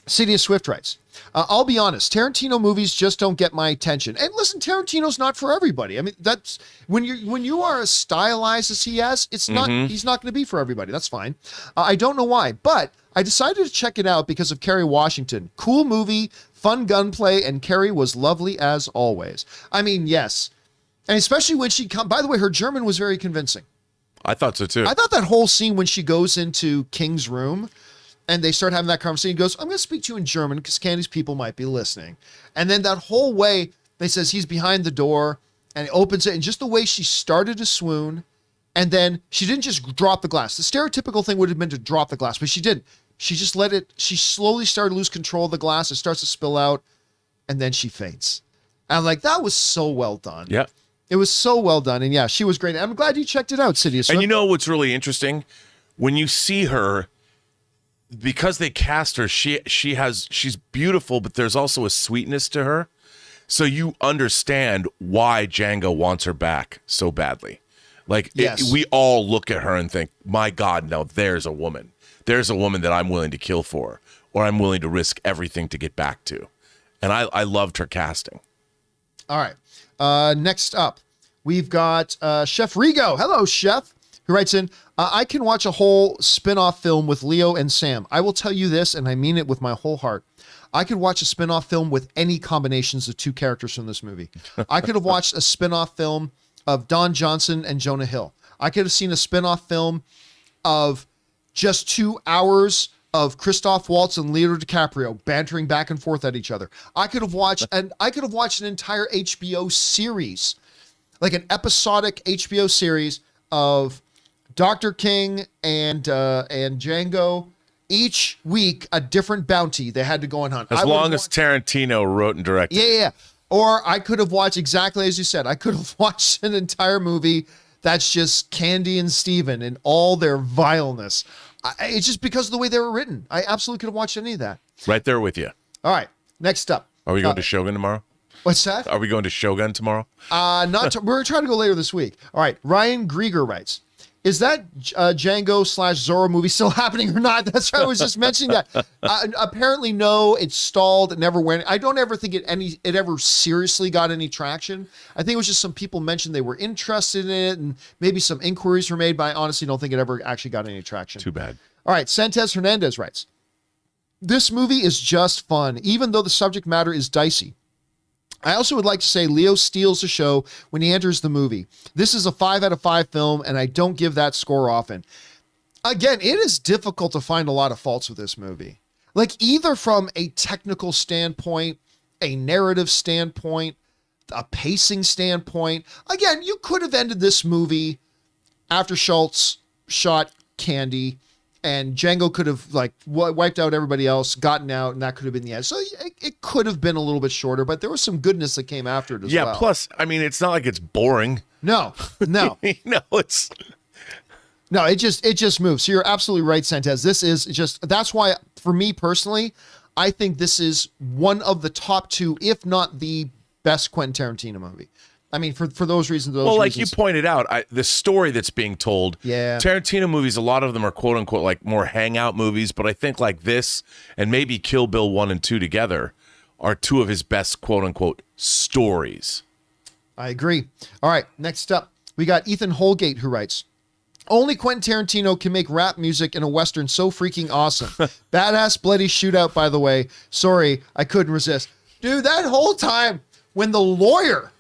City of Swift writes, I'll be honest, Tarantino movies just don't get my attention. And listen, Tarantino's not for everybody. I mean, that's when you are as stylized as he is, it's not, he's not going to be for everybody. That's fine. I don't know why, but I decided to check it out because of Kerry Washington. Cool movie, fun gunplay, and Kerry was lovely as always. I mean, yes. And especially when by the way, her German was very convincing. I thought so too. I thought that whole scene when she goes into King's room and they start having that conversation, he goes, I'm going to speak to you in German because Candy's people might be listening. And then that whole way, they says he's behind the door and he opens it, and just the way she started to swoon, and then she didn't just drop the glass. The stereotypical thing would have been to drop the glass, but she didn't. She just she slowly started to lose control of the glass. It starts to spill out, and then she faints. And I'm like, that was so well done. Yeah. It was so well done. And yeah, she was great. I'm glad you checked it out, Sidious. And you know what's really interesting? When you see her, because they cast her, she's beautiful, but there's also a sweetness to her. So you understand why Django wants her back so badly. Like, yes. We all look at her and think, my God, no, there's a woman. There's a woman that I'm willing to kill for, or I'm willing to risk everything to get back to. And I loved her casting. All right. Next up, we've got Chef Rigo. Hello, Chef. Who writes in, I can watch a whole spin-off film with Leo and Sam. I will tell you this, and I mean it with my whole heart. I could watch a spin-off film with any combinations of two characters from this movie. I could have watched a spin-off film of Don Johnson and Jonah Hill. I could have seen a spin-off film of just 2 hours of Christoph Waltz and Leonardo Dicaprio bantering back and forth at each other. I could have watched an entire HBO series, like an episodic HBO series of Dr. King and Django, each week a different bounty they had to go and hunt. As long as Tarantino wrote and directed. Yeah. Or I could have watched, exactly as you said, I could have watched an entire movie that's just Candy and Steven in all their vileness. It's just because of the way they were written. I absolutely could have watched any of that. Right there with you. All right, next up. Are we going to Shogun tomorrow? What's that? Are we going to Shogun tomorrow? We're trying to go later this week. All right, Ryan Grieger writes, is that Django/Zorro movie still happening or not? That's why I was just mentioning that. Apparently, no, it stalled. It never went. I don't ever think it ever seriously got any traction. I think it was just some people mentioned they were interested in it, and maybe some inquiries were made, but I honestly don't think it ever actually got any traction. Too bad. All right, Santos Hernandez writes, this movie is just fun, even though the subject matter is dicey. I also would like to say Leo steals the show when he enters the movie. This is a 5 out of 5 film, and I don't give that score often. Again, it is difficult to find a lot of faults with this movie. Like, either from a technical standpoint, a narrative standpoint, a pacing standpoint. Again, you could have ended this movie after Schultz shot Candy, and Django could have wiped out everybody else, gotten out, and that could have been the end. So it could have been a little bit shorter, but there was some goodness that came after it as well. Yeah, plus, I mean, it's not like it's boring. No. No, it just moves. So you're absolutely right, Santez. This is just, that's why, for me personally, I think this is one of the top 2, if not the best Quentin Tarantino movie. I mean, for those reasons. Like you pointed out, the story that's being told. Yeah. Tarantino movies, a lot of them are quote unquote like more hangout movies, but I think like this and maybe Kill Bill 1 and 2 together are 2 of his best quote unquote stories. I agree. All right, next up, we got Ethan Holgate, who writes, only Quentin Tarantino can make rap music in a Western so freaking awesome. Badass bloody shootout, by the way. Sorry, I couldn't resist. Dude, that whole time when the lawyer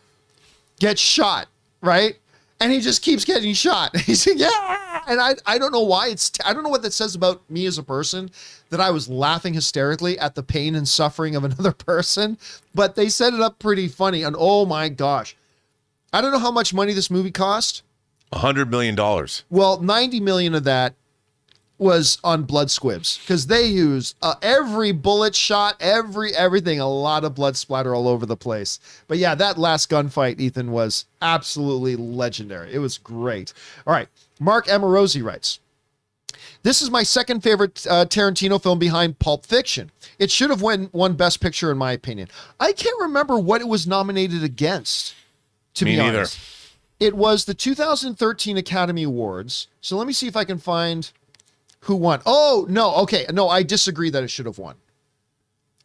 gets shot, right? And he just keeps getting shot. He's like, yeah. And I don't know why. I don't know what that says about me as a person, that I was laughing hysterically at the pain and suffering of another person. But they set it up pretty funny. And oh my gosh. I don't know how much money this movie cost. $100 million. Well, 90 million of that was on blood squibs, because they used every bullet shot, everything, a lot of blood splatter all over the place. But yeah, that last gunfight, Ethan, was absolutely legendary. It was great. All right, Mark Amorosi writes, this is my second favorite Tarantino film behind Pulp Fiction. It should have won Best Picture, in my opinion. I can't remember what it was nominated against, to be honest. It was the 2013 Academy Awards. So let me see if I can find who won. Oh, no. Okay. No, I disagree that it should have won.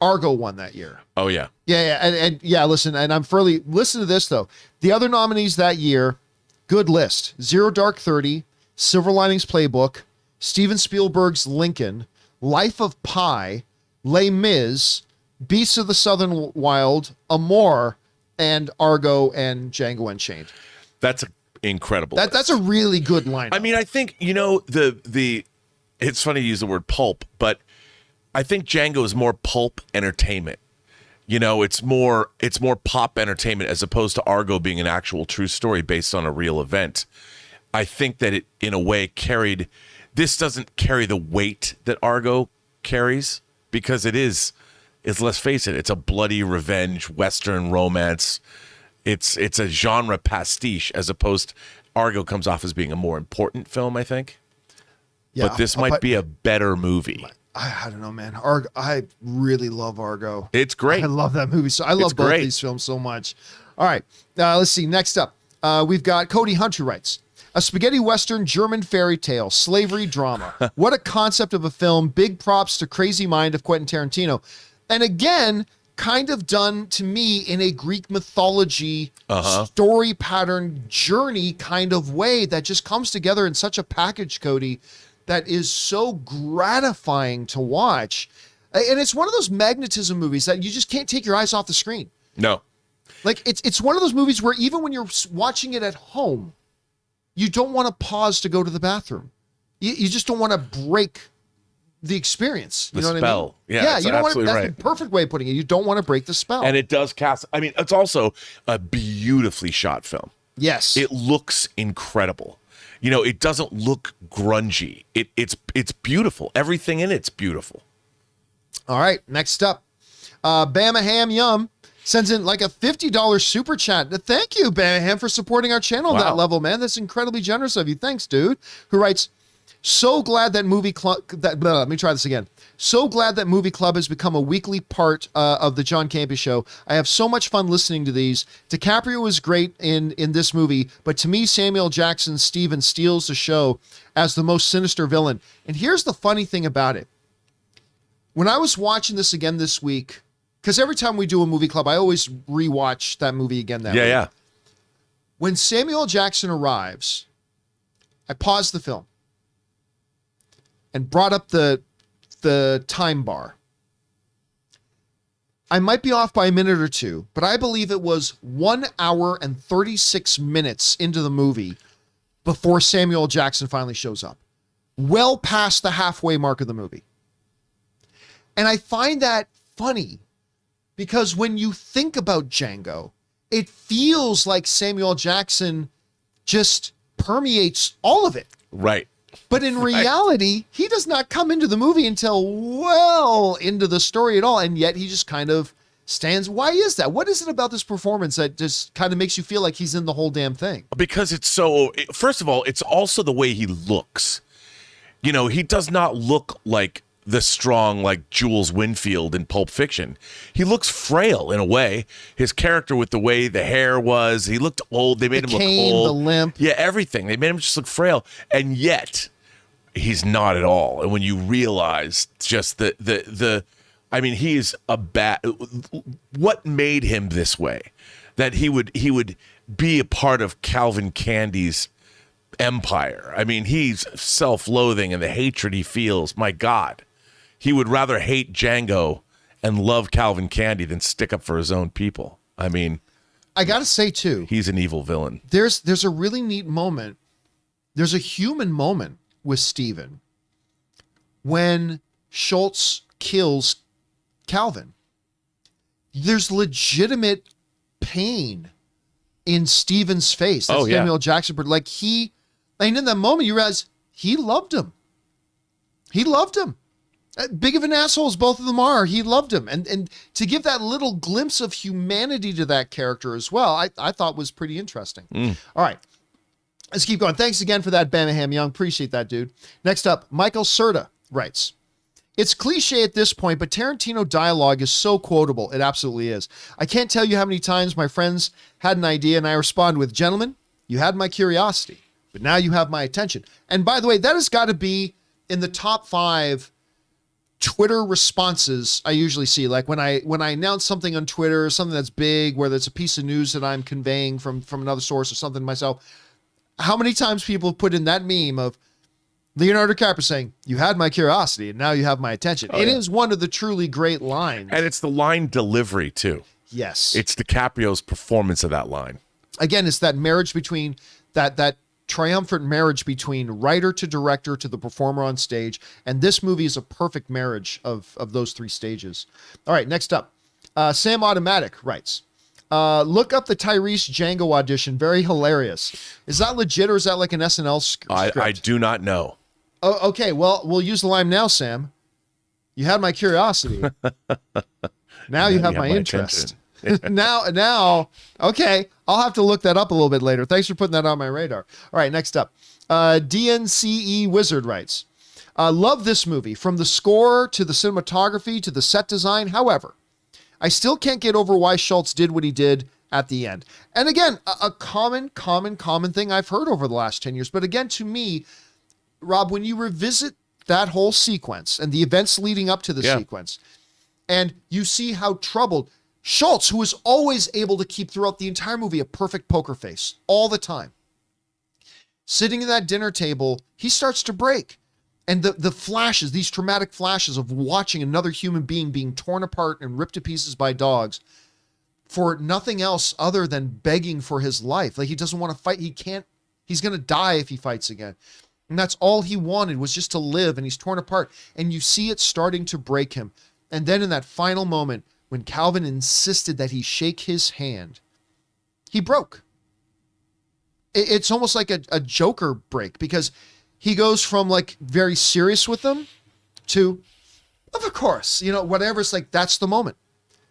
Argo won that year. Oh, yeah. Yeah. And yeah, listen, and listen to this, though. The other nominees that year, good list. Zero Dark 30, Silver Linings Playbook, Steven Spielberg's Lincoln, Life of Pi, Les Mis, Beasts of the Southern Wild, Amour, and Argo and Django Unchained. That's incredible. That's a really good lineup. I mean, I think, it's funny to use the word pulp, but I think Django is more pulp entertainment. It's more pop entertainment as opposed to Argo being an actual true story based on a real event. I think that it, in a way, this doesn't carry the weight that Argo carries, because let's face it, it's a bloody revenge, Western romance, it's a genre pastiche as opposed to Argo comes off as being a more important film, I think. Yeah, but this might be a better movie. I don't know, man. Argo, I really love Argo. It's great. I love that movie. So I love both these films so much. All right, let's see. Next up, we've got Cody Hunt who writes, a spaghetti western German fairy tale, slavery drama. What a concept of a film. Big props to crazy mind of Quentin Tarantino. And again, kind of done to me in a Greek mythology story pattern journey kind of way that just comes together in such a package, Cody, that is so gratifying to watch. And it's one of those magnetism movies that you just can't take your eyes off the screen. No. Like it's one of those movies where even when you're watching it at home, you don't want to pause to go to the bathroom. You just don't want to break the experience. You know what I mean? Yeah, you don't want to, that's right. the perfect way of putting it. You don't want to break the spell. And it does cast, I mean, it's also a beautifully shot film. Yes. It looks incredible. You know, it doesn't look grungy. It's beautiful. Everything in it's beautiful. All right, next up. Bama Ham Yum sends in like a $50 super chat. Thank you, Bama Ham, for supporting our channel at that level, man. That's incredibly generous of you. Thanks, dude. Who writes, so glad that movie club, let me try this again. So glad that Movie Club has become a weekly part of the John Campea Show. I have so much fun listening to these. DiCaprio was great in this movie, but to me, Samuel Jackson Steven steals the show as the most sinister villain. And here's the funny thing about it. When I was watching this again this week, because every time we do a movie club, I always rewatch that movie again that week. Yeah. When Samuel Jackson arrives, I paused the film and brought up the time bar. I might be off by a minute or two, but I believe it was 1 hour and 36 minutes into the movie before Samuel Jackson finally shows up. Well past the halfway mark of the movie. And I find that funny because when you think about Django, it feels like Samuel Jackson just permeates all of it. Right. But in reality, he does not come into the movie until well into the story at all. And yet he just kind of stands. Why is that? What is it about this performance that just kind of makes you feel like he's in the whole damn thing? Because it's so, first of all, it's also the way he looks. You know, he does not look like the strong, like Jules Winfield in Pulp Fiction. He looks frail in a way. His character with the way the hair was, he looked old. They made him look old. The limp. Yeah, everything. They made him just look frail. And yet, he's not at all. And when you realize just I mean, he's a what made him this way? That he would be a part of Calvin Candy's empire. I mean, he's self-loathing and the hatred he feels. My God. He would rather hate Django and love Calvin Candy than stick up for his own people. I mean, I got to say too, he's an evil villain. There's a really neat moment. There's a human moment with Steven when Schultz kills Calvin. There's legitimate pain in Steven's face. That's Samuel Jackson. Like and in that moment you realize he loved him. He loved him. Big of an asshole as both of them are, he loved him. And to give that little glimpse of humanity to that character as well, I thought was pretty interesting. All right, let's keep going. Thanks again for that, Bamaham Young. Appreciate that, dude. Next up, Michael Serta writes, it's cliche at this point, but Tarantino dialogue is so quotable. It absolutely is. I can't tell you how many times my friends had an idea and I respond with, gentlemen, you had my curiosity, but now you have my attention. And by the way, that has got to be in the top 5 Twitter responses I usually see. Like when I announce something on Twitter, something that's big, whether it's a piece of news that I'm conveying from another source or something myself, how many times people put in that meme of Leonardo Dicaprio saying, you had my curiosity and now you have my attention. It is one of the truly great lines. And it's the line delivery too. Yes. It's DiCaprio's performance of that line. Again, it's that marriage between that triumphant marriage between writer to director to the performer on stage. And this movie is a perfect marriage of those 3 stages. All right, next up, Sam Automatic writes, look up the Tyrese Django audition. Very hilarious. Is that legit or is that like an SNL script? I do not know. Oh, okay. Well, we'll use the line now, Sam. You had my curiosity. Now you have my interest. Now, okay. I'll have to look that up a little bit later. Thanks for putting that on my radar. All right, next up. DNCE Wizard writes, love this movie, from the score to the cinematography to the set design. However, I still can't get over why Schultz did what he did at the end. And again, a common thing I've heard over the last 10 years. But again, to me, Rob, when you revisit that whole sequence and the events leading up to the sequence, and you see how troubled Schultz, who was always able to keep throughout the entire movie a perfect poker face all the time, sitting at that dinner table, he starts to break. And the flashes, these traumatic flashes of watching another human being torn apart and ripped to pieces by dogs for nothing else other than begging for his life. Like, he doesn't want to fight. He's going to die if he fights again. And that's all he wanted, was just to live, and he's torn apart. And you see it starting to break him. And then in that final moment, when Calvin insisted that he shake his hand, he broke. It's almost like a Joker break, because he goes from like very serious with them to, of course, whatever. It's like, that's the moment.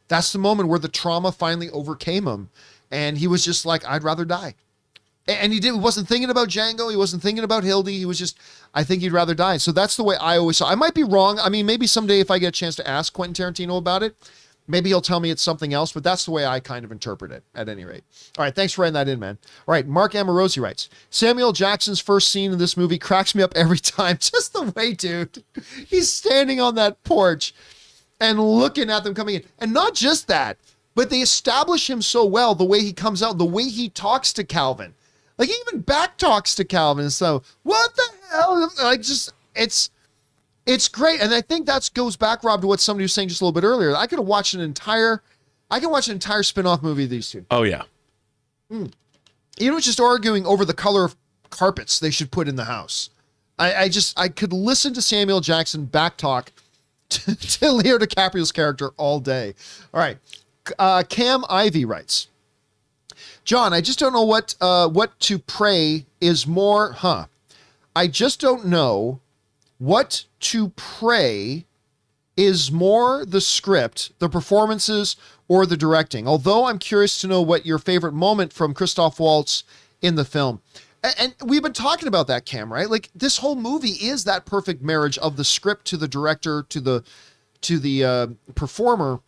That's the moment where the trauma finally overcame him. And he was just like, I'd rather die. And he wasn't thinking about Django. He wasn't thinking about Hildy. He was just, I think he'd rather die. So that's the way I always saw. I might be wrong. I mean, maybe someday if I get a chance to ask Quentin Tarantino about it, maybe he'll tell me it's something else, but that's the way I kind of interpret it at any rate. All right. Thanks for writing that in, man. All right. Mark Amorosi writes, Samuel Jackson's first scene in this movie cracks me up every time. Just the way, dude, he's standing on that porch and looking at them coming in. And not just that, but they establish him so well, the way he comes out, the way he talks to Calvin. Like, he even back talks to Calvin. So what the hell? Like, just, it's great. And I think that goes back, Rob, to what somebody was saying just a little bit earlier. I could watch an entire spin-off movie of these two. Oh, yeah. Just arguing over the color of carpets they should put in the house. I could listen to Samuel Jackson back talk to Leo DiCaprio's character all day. All right. Cam Ivy writes, John, I just don't know what to pray is more, I just don't know what to pray is more, the script, the performances, or the directing. Although I'm curious to know what your favorite moment from Christoph Waltz in the film. And we've been talking about that, Cam, right? Like, this whole movie is that perfect marriage of the script to the director to the performer.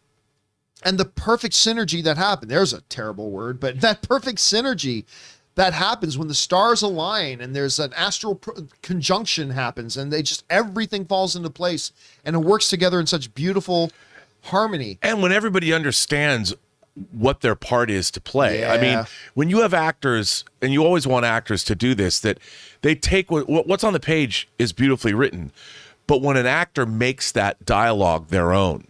And the perfect synergy that happened. There's a terrible word, but that perfect synergy that happens when the stars align and there's an astral conjunction happens, and everything falls into place and it works together in such beautiful harmony. And when everybody understands what their part is to play. Yeah. I mean, when you have actors, and you always want actors to do this, that they take what's on the page is beautifully written, but when an actor makes that dialogue their own,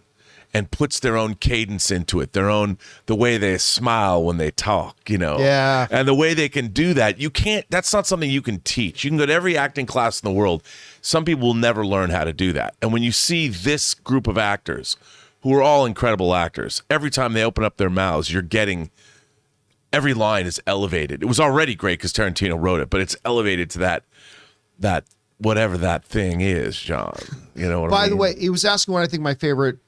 and puts their own cadence into it, the way they smile when they talk, Yeah. and the way they can do that, that's not something you can teach. You can go to every acting class in the world. Some people will never learn how to do that. And when you see this group of actors, who are all incredible actors, every time they open up their mouths, you're getting, every line is elevated. It was already great because Tarantino wrote it, but it's elevated to that whatever that thing is, John. You know what I mean? By the way, he was asking what I think my favorite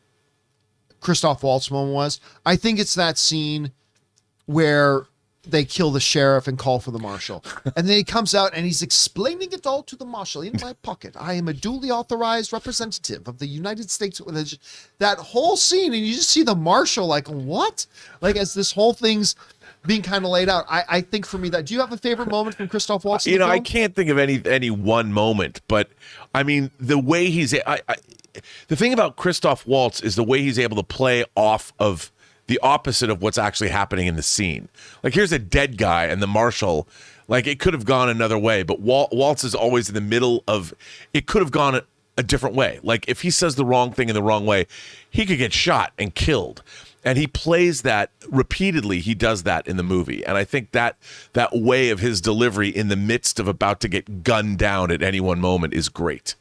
Christoph Waltz moment was. I think it's that scene where they kill the sheriff and call for the marshal. And then he comes out and he's explaining it all to the marshal. In my pocket, I am a duly authorized representative of the United States. That whole scene, and you just see the marshal like, what? Like, as this whole thing's being kind of laid out. I think for me, do you have a favorite moment from Christoph Waltz? I can't think of any one moment, but I mean, the way the thing about Christoph Waltz is the way he's able to play off of the opposite of what's actually happening in the scene. Like, here's a dead guy, and the marshal, like, it could have gone another way, but Waltz is always in the middle of, it could have gone a different way. Like, if he says the wrong thing in the wrong way, he could get shot and killed. And he plays that repeatedly. He does that in the movie. And I think that way of his delivery in the midst of about to get gunned down at any one moment is great.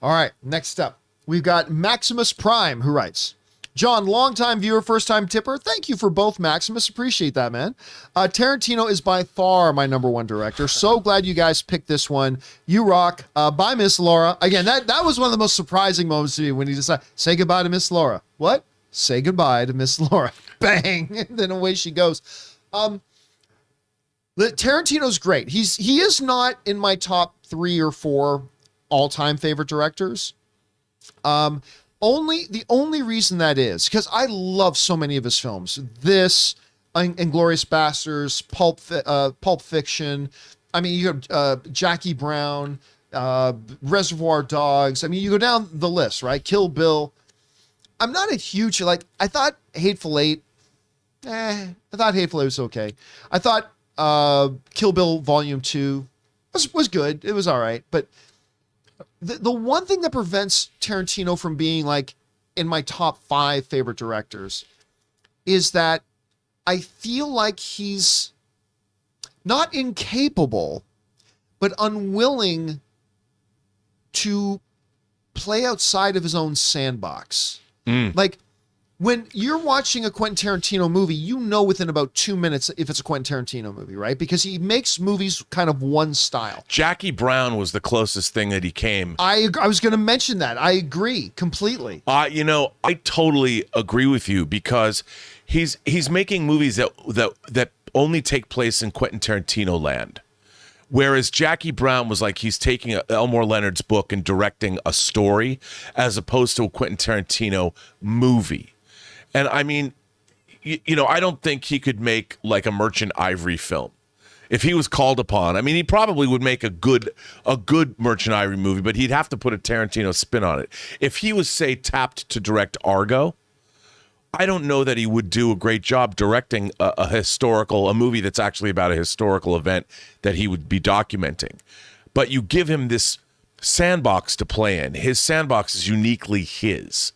All right, next up, we've got Maximus Prime, who writes, John, longtime viewer, first-time tipper. Thank you for both, Maximus. Appreciate that, man. Tarantino is by far my number one director. So glad you guys picked this one. You rock. Bye, Miss Laura. Again, that was one of the most surprising moments to me when he decided, say goodbye to Miss Laura. What? say goodbye to Miss Laura. Bang, and then away she goes. Tarantino's great. He is not in my top 3 or 4 all-time favorite directors. The only reason that is because I love so many of his films. This, Inglourious Basterds, Pulp Fiction. I mean, you have Jackie Brown, Reservoir Dogs. I mean, you go down the list, right? Kill Bill. I'm not a huge, I thought Hateful Eight. I thought Hateful Eight was okay. I thought Kill Bill Volume 2 was good. It was all right. But the one thing that prevents Tarantino from being in my top 5 favorite directors is that I feel like he's not incapable, but unwilling to play outside of his own sandbox. When you're watching a Quentin Tarantino movie, you know within about 2 minutes if it's a Quentin Tarantino movie, right? Because he makes movies kind of one style. Jackie Brown was the closest thing that he came. I was going to mention that. I agree completely. I totally agree with you because he's making movies that only take place in Quentin Tarantino land. Whereas Jackie Brown was he's taking Elmore Leonard's book and directing a story as opposed to a Quentin Tarantino movie. And I mean, I don't think he could make a Merchant Ivory film if he was called upon. I mean, he probably would make a good Merchant Ivory movie, but he'd have to put a Tarantino spin on it. If he was, say, tapped to direct Argo, I don't know that he would do a great job directing a movie that's actually about a historical event that he would be documenting. But you give him this sandbox to play in. His sandbox is uniquely his.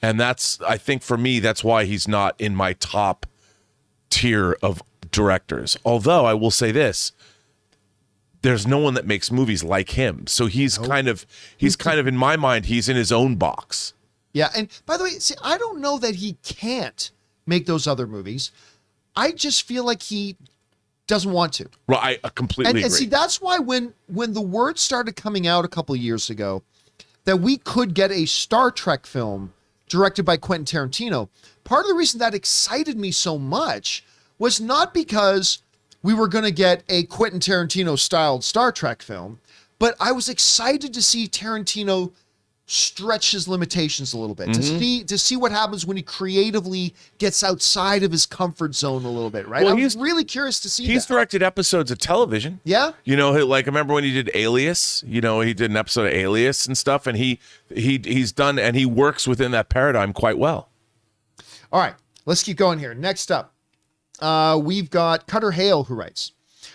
And I think for me, that's why he's not in my top tier of directors. Although I will say this, there's no one that makes movies like him. So he's kind of in my mind, he's in his own box. Yeah, and by the way, see, I don't know that he can't make those other movies. I just feel like he doesn't want to. Right, I completely agree. And see, that's why when the word started coming out a couple of years ago that we could get a Star Trek film directed by Quentin Tarantino, part of the reason that excited me so much was not because we were going to get a Quentin Tarantino-styled Star Trek film, but I was excited to see Tarantino stretch his limitations a little bit, to see what happens when he creatively gets outside of his comfort zone a little bit, right? Well, I was really curious to see He's directed episodes of television. Yeah? I remember when he did Alias, he did an episode of Alias and stuff, and he's done, and he works within that paradigm quite well. All right, let's keep going here. Next up, we've got Cutter Hale, who writes,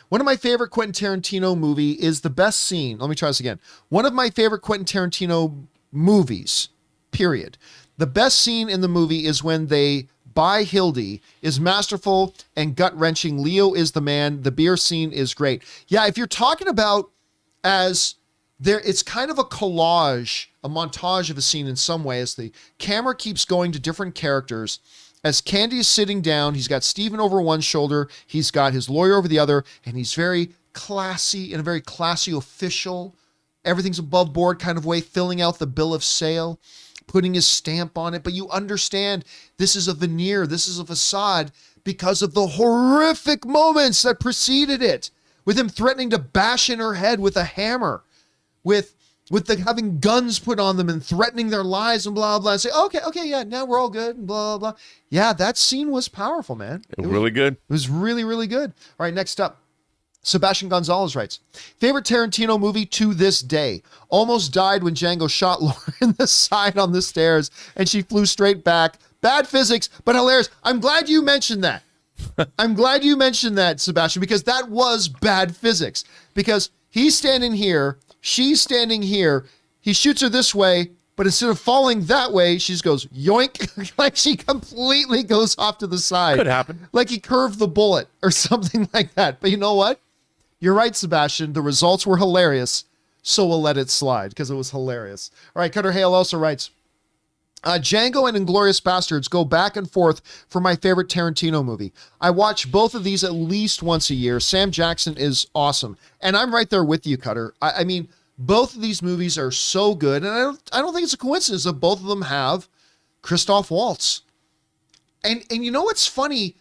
one of my favorite Quentin Tarantino movie is the best scene. Let me try this again. One of my favorite Quentin Tarantino movies, period. The best scene in the movie is when they buy Hildy, is masterful and gut-wrenching. Leo is the man. The beer scene is great. Yeah, if you're talking about it's kind of a collage, a montage of a scene in some way as the camera keeps going to different characters. As Candy is sitting down, he's got Steven over one shoulder, he's got his lawyer over the other, and he's very classy, in a very classy official, everything's above board kind of way, filling out the bill of sale, putting his stamp on it. But you understand this is a veneer, this is a facade because of the horrific moments that preceded it, with him threatening to bash in her head with a hammer, with having guns put on them and threatening their lives and blah, blah, and say, okay, yeah, now we're all good, and blah, blah. Yeah, that scene was powerful, man. It was really good. It was really, really good. All right, next up. Sebastian Gonzalez writes, favorite Tarantino movie to this day. Almost died when Django shot Laura in the side on the stairs and she flew straight back. Bad physics, but hilarious. I'm glad you mentioned that. I'm glad you mentioned that, Sebastian, because that was bad physics. Because he's standing here, she's standing here, he shoots her this way, but instead of falling that way, she just goes yoink, like she completely goes off to the side. Could happen. Like he curved the bullet or something like that. But you know what? You're right, Sebastian. The results were hilarious, so we'll let it slide because it was hilarious. All right, Cutter Hale also writes, Django and Inglourious Basterds go back and forth for my favorite Tarantino movie. I watch both of these at least once a year. Sam Jackson is awesome. And I'm right there with you, Cutter. I mean, both of these movies are so good, and I don't think it's a coincidence that both of them have Christoph Waltz. And you know what's funny?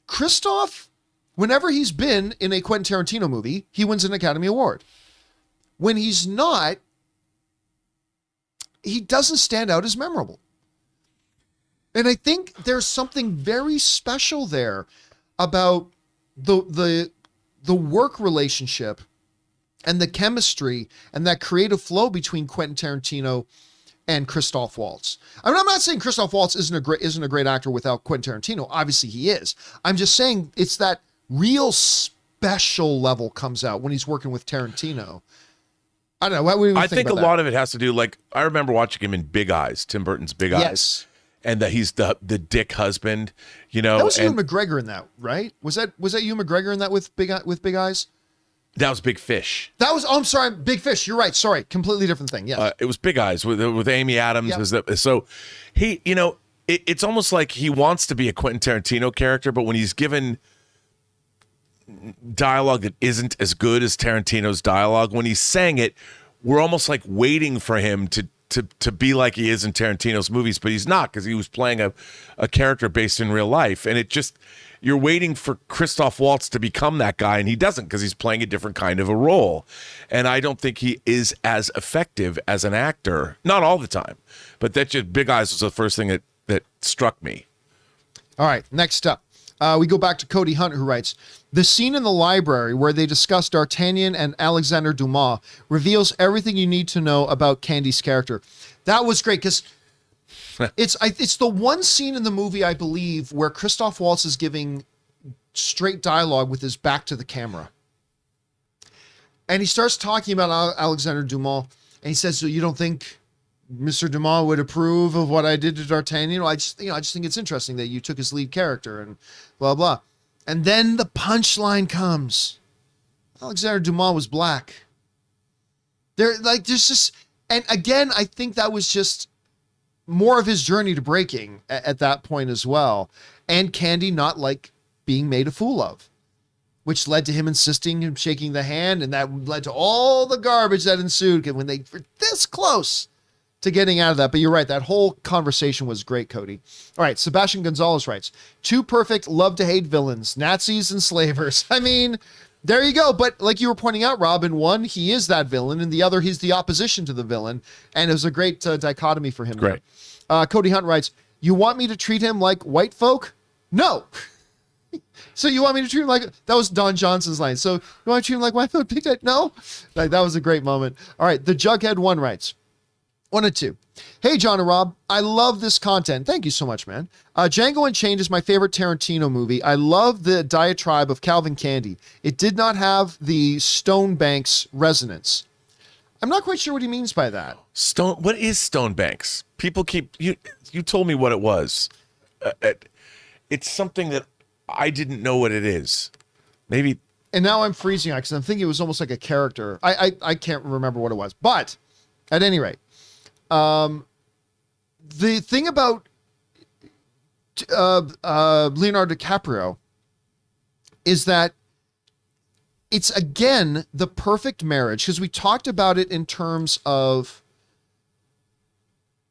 Christoph, whenever he's been in a Quentin Tarantino movie, he wins an Academy Award. When he's not, he doesn't stand out as memorable. And I think there's something very special there about the work relationship and the chemistry and that creative flow between Quentin Tarantino and Christoph Waltz. I mean, I'm not saying Christoph Waltz isn't a great actor without Quentin Tarantino. Obviously he is. I'm just saying it's that real special level comes out when he's working with Tarantino. I don't know. What do you think I think about a lot of it has to do, like, I remember watching him in Big Eyes, Tim Burton's Big Eyes. Yes. And that he's the dick husband, you know. That was Ewan McGregor in that, right? Was that Ewan McGregor in that with Big Eyes? That was Big Fish. That was, oh, I'm sorry, Big Fish. You're right. Sorry. Completely different thing. Yes. It was Big Eyes with Amy Adams. Yep. So he, you know, it's almost like he wants to be a Quentin Tarantino character, but when he's given dialogue that isn't as good as Tarantino's dialogue, when he's saying it, we're almost like waiting for him to be like he is in Tarantino's movies, but he's not, because he was playing a character based in real life. And it just, you're waiting for Christoph Waltz to become that guy, and he doesn't, because he's playing a different kind of a role. And I don't think he is as effective as an actor. Not all the time, but that just, Big Eyes was the first thing that struck me. All right, next up. We go back to Cody Hunt, who writes, the scene in the library where they discuss D'Artagnan and Alexander Dumas reveals everything you need to know about Candy's character. That was great, because it's the one scene in the movie, I believe, where Christoph Waltz is giving straight dialogue with his back to the camera. And he starts talking about Alexander Dumas, and he says, so you don't think Mr. Dumas would approve of what I did to D'Artagnan? I just think it's interesting that you took his lead character and blah, blah. And then the punchline comes. Alexander Dumas was black. There's just, and again, I think that was just more of his journey to breaking at that point as well. And Candy not like being made a fool of, which led to him insisting and shaking the hand. And that led to all the garbage that ensued when they were this close to getting out of that. But you're right. That whole conversation was great, Cody. All right. Sebastian Gonzalez writes, two perfect love to hate villains, Nazis and slavers. I mean, there you go. But like you were pointing out, Rob, in one, he is that villain. And the other, he's the opposition to the villain. And it was a great dichotomy for him. Great. Cody Hunt writes, you want me to treat him like white folk? No. So you want me to treat him like, that was Don Johnson's line. So you want to treat him like white folk? No. Like, that was a great moment. All right. The Jughead one writes, 1 and 2. Hey, John and Rob, I love this content. Thank you so much, man. Django Unchained is my favorite Tarantino movie. I love the diatribe of Calvin Candy. It did not have the Stonebanks resonance. I'm not quite sure what he means by that. What is Stonebanks? People keep, you told me what it was. It's something that I didn't know what it is. Maybe. And now I'm freezing out because I'm thinking it was almost like a character. I can't remember what it was. But at any rate, the thing about Leonardo DiCaprio is that it's, again, the perfect marriage, because we talked about it in terms of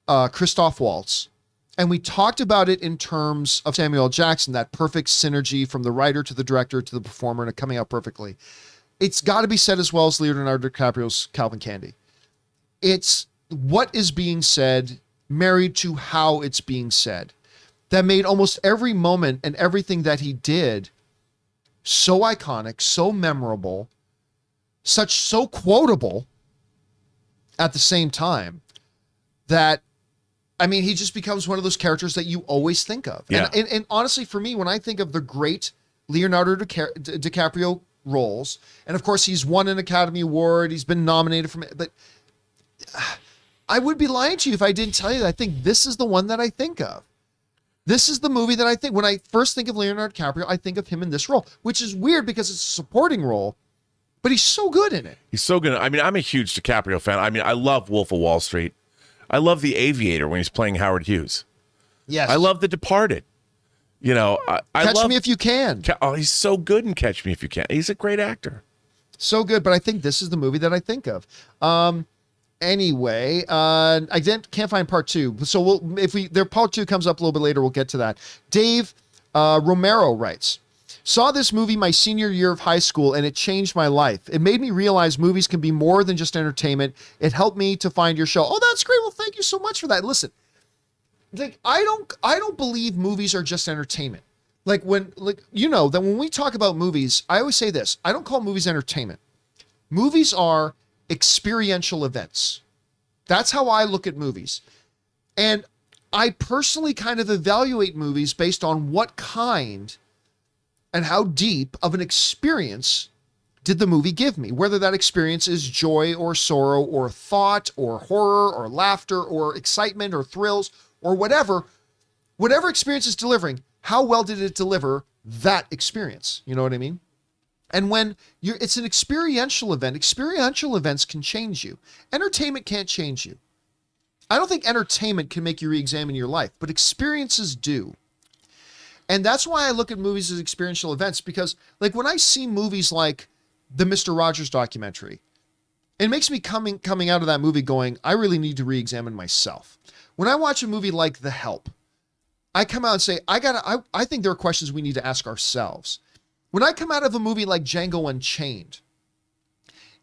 Christoph Waltz, and we talked about it in terms of Samuel L. Jackson, that perfect synergy from the writer to the director to the performer, and it coming out perfectly. It's got to be said as well as Leonardo DiCaprio's Calvin Candy. It's what is being said married to how it's being said that made almost every moment and everything that he did so iconic, so memorable, so quotable at the same time that, I mean, he just becomes one of those characters that you always think of. Yeah. And honestly, for me, when I think of the great Leonardo DiCaprio roles, and of course he's won an Academy Award, he's been nominated for, but I would be lying to you if I didn't tell you that I think this is the one that I think of. This is the movie that I think, when I first think of Leonardo DiCaprio, I think of him in this role, which is weird because it's a supporting role, but he's so good in it. He's so good. I mean, I'm a huge DiCaprio fan. I mean, I love Wolf of Wall Street. I love The Aviator when he's playing Howard Hughes. Yes. I love The Departed. You know, I Catch love Me If You Can. Oh, he's so good in Catch Me If You Can. He's a great actor. So good, but I think this is the movie that I think of. Anyway, can't find part 2. So their part 2 comes up a little bit later, we'll get to that. Dave Romero writes, saw this movie my senior year of high school and it changed my life. It made me realize movies can be more than just entertainment. It helped me to find your show. Oh, that's great. Well, thank you so much for that. Listen, like, I don't believe movies are just entertainment. That when we talk about movies, I always say this, I don't call movies entertainment. Movies are experiential events. That's how I look at movies. And I personally kind of evaluate movies based on what kind and how deep of an experience did the movie give me, whether that experience is joy or sorrow or thought or horror or laughter or excitement or thrills or whatever experience is delivering, how well did it deliver that experience? You know what I mean? And when it's an experiential event, experiential events can change you. Entertainment can't change you. I don't think entertainment can make you re-examine your life, but experiences do. And that's why I look at movies as experiential events, because like when I see movies like the Mr. Rogers documentary, it makes me coming out of that movie going, I really need to re-examine myself. When I watch a movie like The Help, I come out and say, I think there are questions we need to ask ourselves. When I come out of a movie like Django Unchained,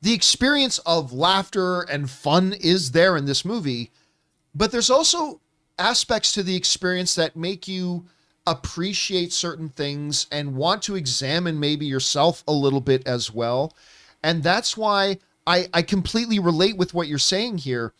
the experience of laughter and fun is there in this movie, but there's also aspects to the experience that make you appreciate certain things and want to examine maybe yourself a little bit as well. And that's why I completely relate with what you're saying here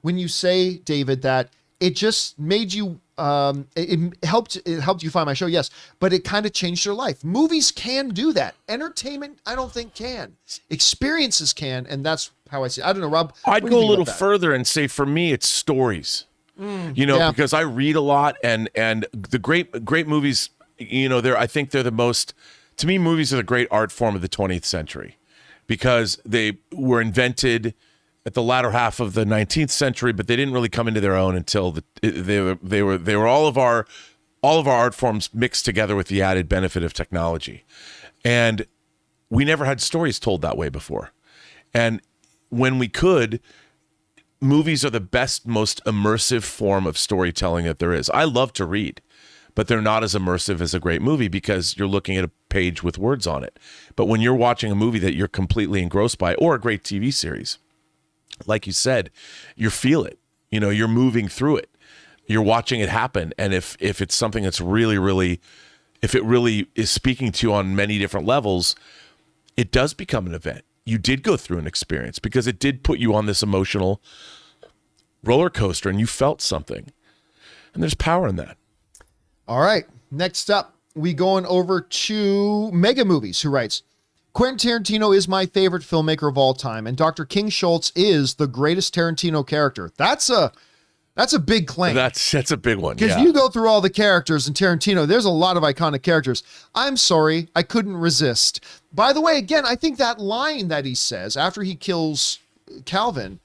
when you say, David, that it just made you it helped you find my show, yes, but it kind of changed your life. Movies can do that. Entertainment, I don't think can. Experiences can, and that's how I see it. I don't know, Rob. I'd go a little further and say for me, it's stories. Because I read a lot, and the great movies, I think they're the most. To me, movies are the great art form of the 20th century, because they were invented at the latter half of the 19th century, but they didn't really come into their own until they were all of our art forms mixed together with the added benefit of technology. And we never had stories told that way before. And when we could, movies are the best, most immersive form of storytelling that there is. I love to read, but they're not as immersive as a great movie because you're looking at a page with words on it. But when you're watching a movie that you're completely engrossed by, or a great TV series, like you said, you feel it. You're moving through it. You're watching it happen. And if it's something that's really, really, if it really is speaking to you on many different levels, it does become an event. You did go through an experience because it did put you on this emotional roller coaster and you felt something. And there's power in that. All right. Next up, we going over to Mega Movies, who writes, Quentin Tarantino is my favorite filmmaker of all time, and Dr. King Schultz is the greatest Tarantino character. That's a big claim. That's a big one. Because you go through all the characters in Tarantino, there's a lot of iconic characters. I'm sorry, I couldn't resist. By the way, again, I think that line that he says after he kills Calvin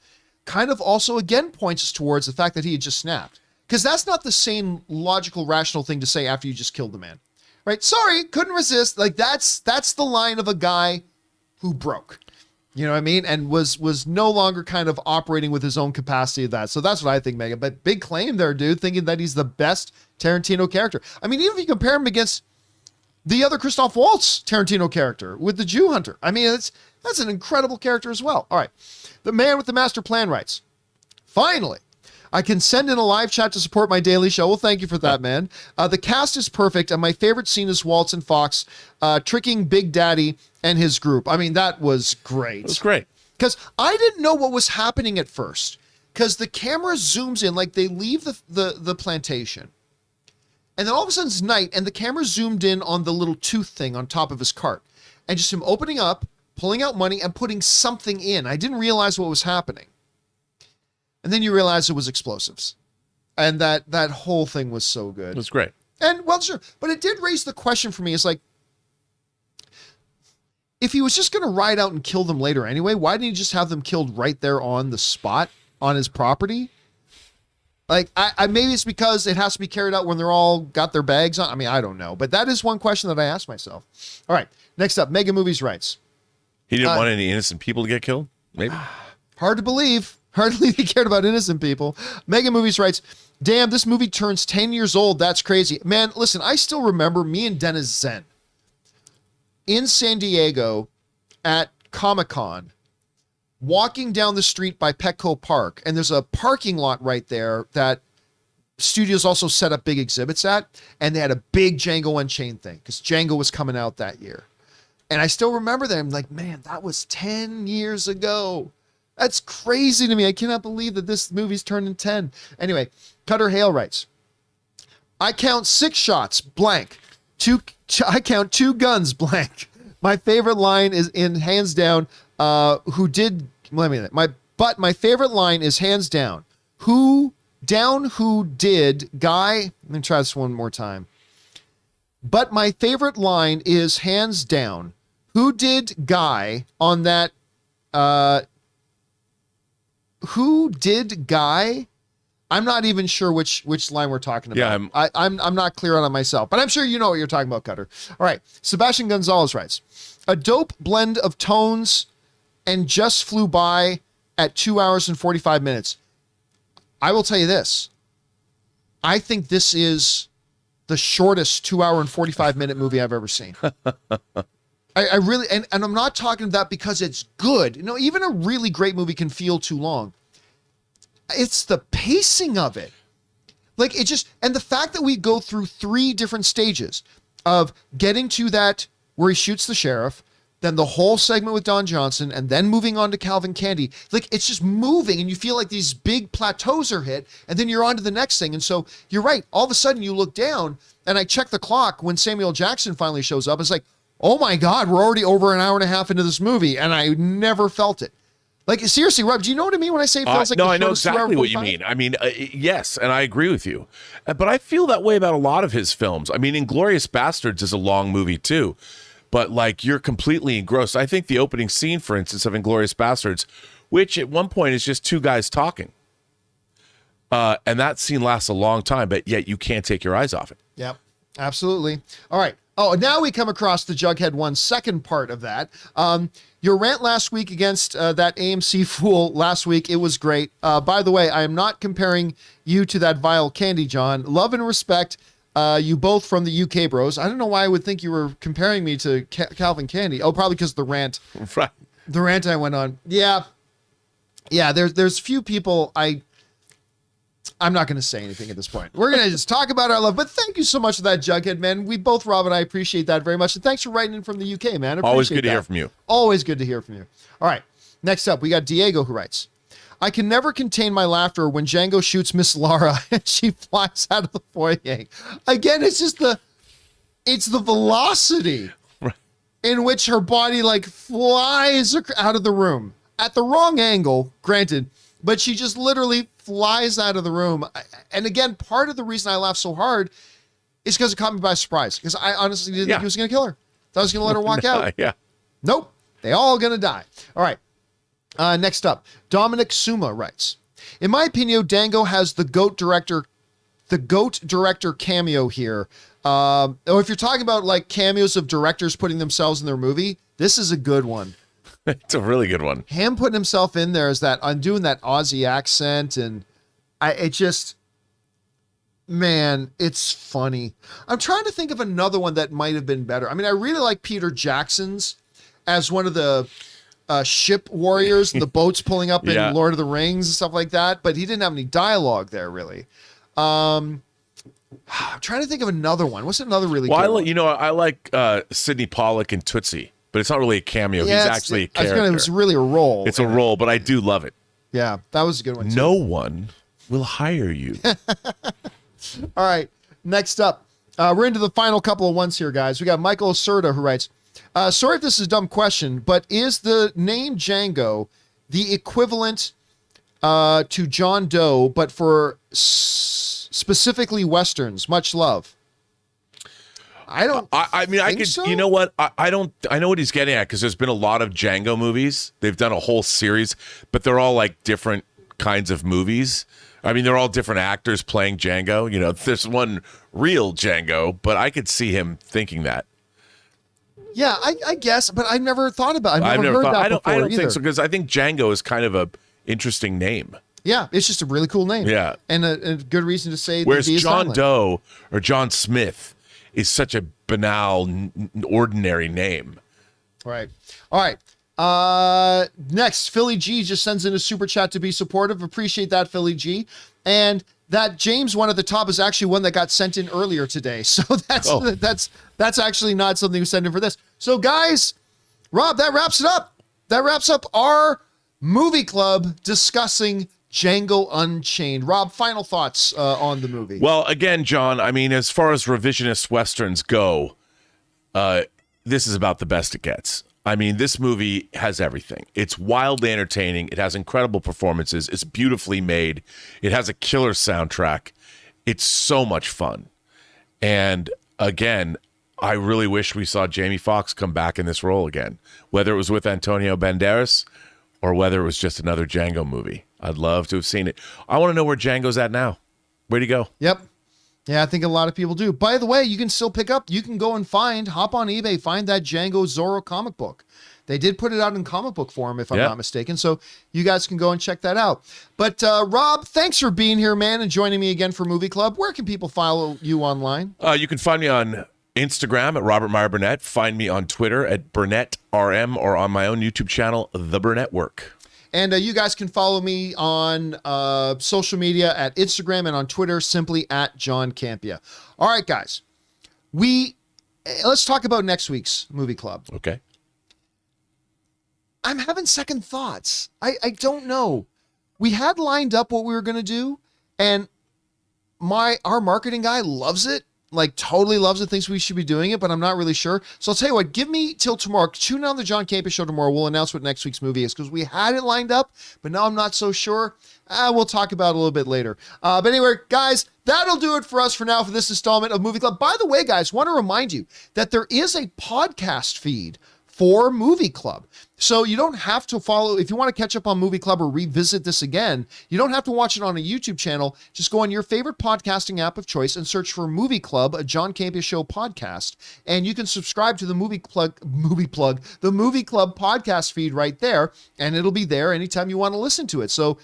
kind of also again points us towards the fact that he had just snapped. Because that's not the same logical, rational thing to say after you just killed the man. Right? Sorry, couldn't resist. Like that's the line of a guy who broke. You know what I mean? And was no longer kind of operating with his own capacity of that. So that's what I think, Megan. But big claim there, dude, thinking that he's the best Tarantino character. I mean, even if you compare him against the other Christoph Waltz Tarantino character with the Jew Hunter. I mean, that's an incredible character as well. All right. The man with the master plan writes, finally, I can send in a live chat to support my daily show. Well, thank you for that, man. The cast is perfect, and my favorite scene is Waltz and Foxx tricking Big Daddy and his group. I mean, that was great. It was great. Because I didn't know what was happening at first. Because the camera zooms in, like they leave the plantation. And then all of a sudden it's night, and the camera zoomed in on the little tooth thing on top of his cart. And just him opening up, pulling out money, and putting something in. I didn't realize what was happening. And then you realize it was explosives. And that whole thing was so good. It was great. And, well, sure. But it did raise the question for me. It's like, if he was just going to ride out and kill them later anyway, why didn't he just have them killed right there on the spot, on his property? Like, I maybe it's because it has to be carried out when they're all got their bags on. I mean, I don't know. But that is one question that I asked myself. All right. Next up, Mega Movies writes. He didn't want any innocent people to get killed? Maybe. Hard to believe. Hardly they cared about innocent people. Mega Movies writes, damn, this movie turns 10 years old. That's crazy. Man, listen, I still remember me and Dennis Zen in San Diego at Comic-Con, walking down the street by Petco Park, and there's a parking lot right there that studios also set up big exhibits at, and they had a big Django Unchained thing because Django was coming out that year. And I still remember that. I'm like, man, that was 10 years ago. That's crazy to me. I cannot believe that this movie's turning 10. Anyway, Cutter Hale writes, I count 6 shots, blank. I count 2 guns, blank. My favorite line is in hands down, my favorite line is hands down. Who did Guy? Let me try this one more time. But my favorite line is hands down. Who did Guy on that? Who did Guy? I'm not even sure which line we're talking about. Yeah, I'm not clear on it myself, but I'm sure you know what you're talking about, Cutter. All right. Sebastian Gonzalez writes, a dope blend of tones and just flew by at 2 hours and 45 minutes. I will tell you this. I think this is the shortest 2 hour and 45 minute movie I've ever seen. I really, and I'm not talking that because it's good. You know, even a really great movie can feel too long. It's the pacing of it. Like it just, and the fact that we go through 3 different stages of getting to that where he shoots the sheriff, then the whole segment with Don Johnson, and then moving on to Calvin Candy. Like it's just moving and you feel like these big plateaus are hit and then you're on to the next thing. And so you're right. All of a sudden you look down and I check the clock when Samuel Jackson finally shows up. It's like, oh my God, we're already over an hour and a half into this movie. And I never felt it. Like seriously, Rob, do you know what I mean when I say it feels like no, I know exactly what you mean. I mean, yes, and I agree with you. But I feel that way about a lot of his films. I mean, Inglourious Bastards is a long movie too. But like you're completely engrossed. I think the opening scene, for instance, of Inglourious Bastards, which at one point is just 2 guys talking. And that scene lasts a long time, but yet you can't take your eyes off it. Yep, absolutely. All right. Oh, now we come across the Jughead 1 second part of that. Your rant last week against that AMC fool last week, it was great. By the way, I am not comparing you to that vile candy, John. Love and respect. You both from the UK bros. I don't know why I would think you were comparing me to Calvin Candy. Oh, probably because the rant. Right. The rant I went on. Yeah. There's few people I'm not going to say anything at this point. We're going to just talk about our love. But thank you so much for that, Jughead, man. We both, Rob and I, appreciate that very much. And thanks for writing in from the UK, man. Always good to hear from you. Always good to hear from you. All right. Next up, we got Diego who writes, I can never contain my laughter when Django shoots Miss Lara and she flies out of the foyer. Again, it's just it's the velocity in which her body like flies out of the room at the wrong angle, granted, but she just literally flies out of the room. And again, part of the reason I laugh so hard is because it caught me by surprise. Because I honestly didn't think he was going to kill her. Thought I was going to let her walk out. Yeah. Nope. They all going to die. All right. Next up, Dominic Suma writes, in my opinion, Django has the GOAT director cameo here. Or if you're talking about like cameos of directors putting themselves in their movie, this is a good one. It's a really good one. Him putting himself in there is that I'm doing that Aussie accent, and man, it's funny. I'm trying to think of another one that might have been better. I mean, I really like Peter Jackson's as one of the ship warriors, the boats pulling up in Lord of the Rings and stuff like that, but he didn't have any dialogue there really. I'm trying to think of another one. What's another really good one? I like Sidney Pollack and Tootsie. But it's not really a cameo. He's actually a character. It was really a role. It's a role, but I do love it. Yeah, that was a good one too. No one will hire you. All right, next up. We're into the final couple of ones here, guys. We got Michael Serta who writes, sorry if this is a dumb question, but is the name Django the equivalent to John Doe, but for specifically Westerns? Much love. I could, so? You know what? I know what he's getting at because there's been a lot of Django movies. They've done a whole series, but they're all like different kinds of movies. I mean, they're all different actors playing Django. You know, there's one real Django, but I could see him thinking that. Yeah, I guess, but I've never thought about it. I've never heard that before I don't either. think so because I think Django is kind of interesting name. Yeah, it's just a really cool name. Yeah. And a good reason to say Whereas the D is John silent. Doe or John Smith is such a banal, ordinary name. Right. All right. Next, Philly G just sends in a super chat to be supportive. Appreciate that, Philly G. And that James one at the top is actually one that got sent in earlier today. So that's actually not something we sent in for this. So guys, Rob, that wraps it up. That wraps up our movie club discussing Django Unchained. Rob, final thoughts on the movie. Well, again, John, I mean, as far as revisionist Westerns go, this is about the best it gets. I mean, this movie has everything. It's wildly entertaining. It has incredible performances. It's beautifully made. It has a killer soundtrack. It's so much fun. And again, I really wish we saw Jamie Foxx come back in this role again, whether it was with Antonio Banderas or whether it was just another Django movie. I'd love to have seen it. I want to know where Django's at now. Where'd he go? Yep. Yeah, I think a lot of people do. By the way, you can still pick up, you can go and hop on eBay, find that Django Zorro comic book. They did put it out in comic book form, if I'm not mistaken. So you guys can go and check that out. But Rob, thanks for being here, man, and joining me again for Movie Club. Where can people follow you online? You can find me on Instagram at Robert Meyer Burnett. Find me on Twitter at BurnettRM or on my own YouTube channel, The Burnett Work. And you guys can follow me on social media at Instagram and on Twitter, simply at John Campea. All right, guys. Let's talk about next week's Movie Club. Okay. I'm having second thoughts. I don't know. We had lined up what we were going to do, and our marketing guy loves it. Like, totally loves it, thinks we should be doing it, but I'm not really sure. So I'll tell you what, give me till tomorrow. Tune in on the John Campea Show tomorrow. We'll announce what next week's movie is, because we had it lined up, but now I'm not so sure. We'll talk about it a little bit later. But anyway, guys, that'll do it for us for now for this installment of Movie Club. By the way, guys, want to remind you that there is a podcast feed for Movie Club. So you don't have to follow, if you want to catch up on Movie Club or revisit this again, you don't have to watch it on a YouTube channel. Just go on your favorite podcasting app of choice and search for Movie Club, a John Campea Show podcast. And you can subscribe to the Movie Club podcast feed right there. And it'll be there anytime you want to listen to it. So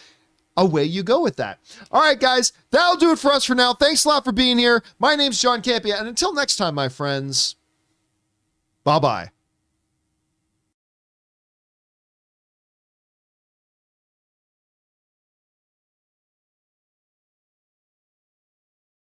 away you go with that. All right, guys, that'll do it for us for now. Thanks a lot for being here. My name's John Campea. And until next time, my friends, bye-bye.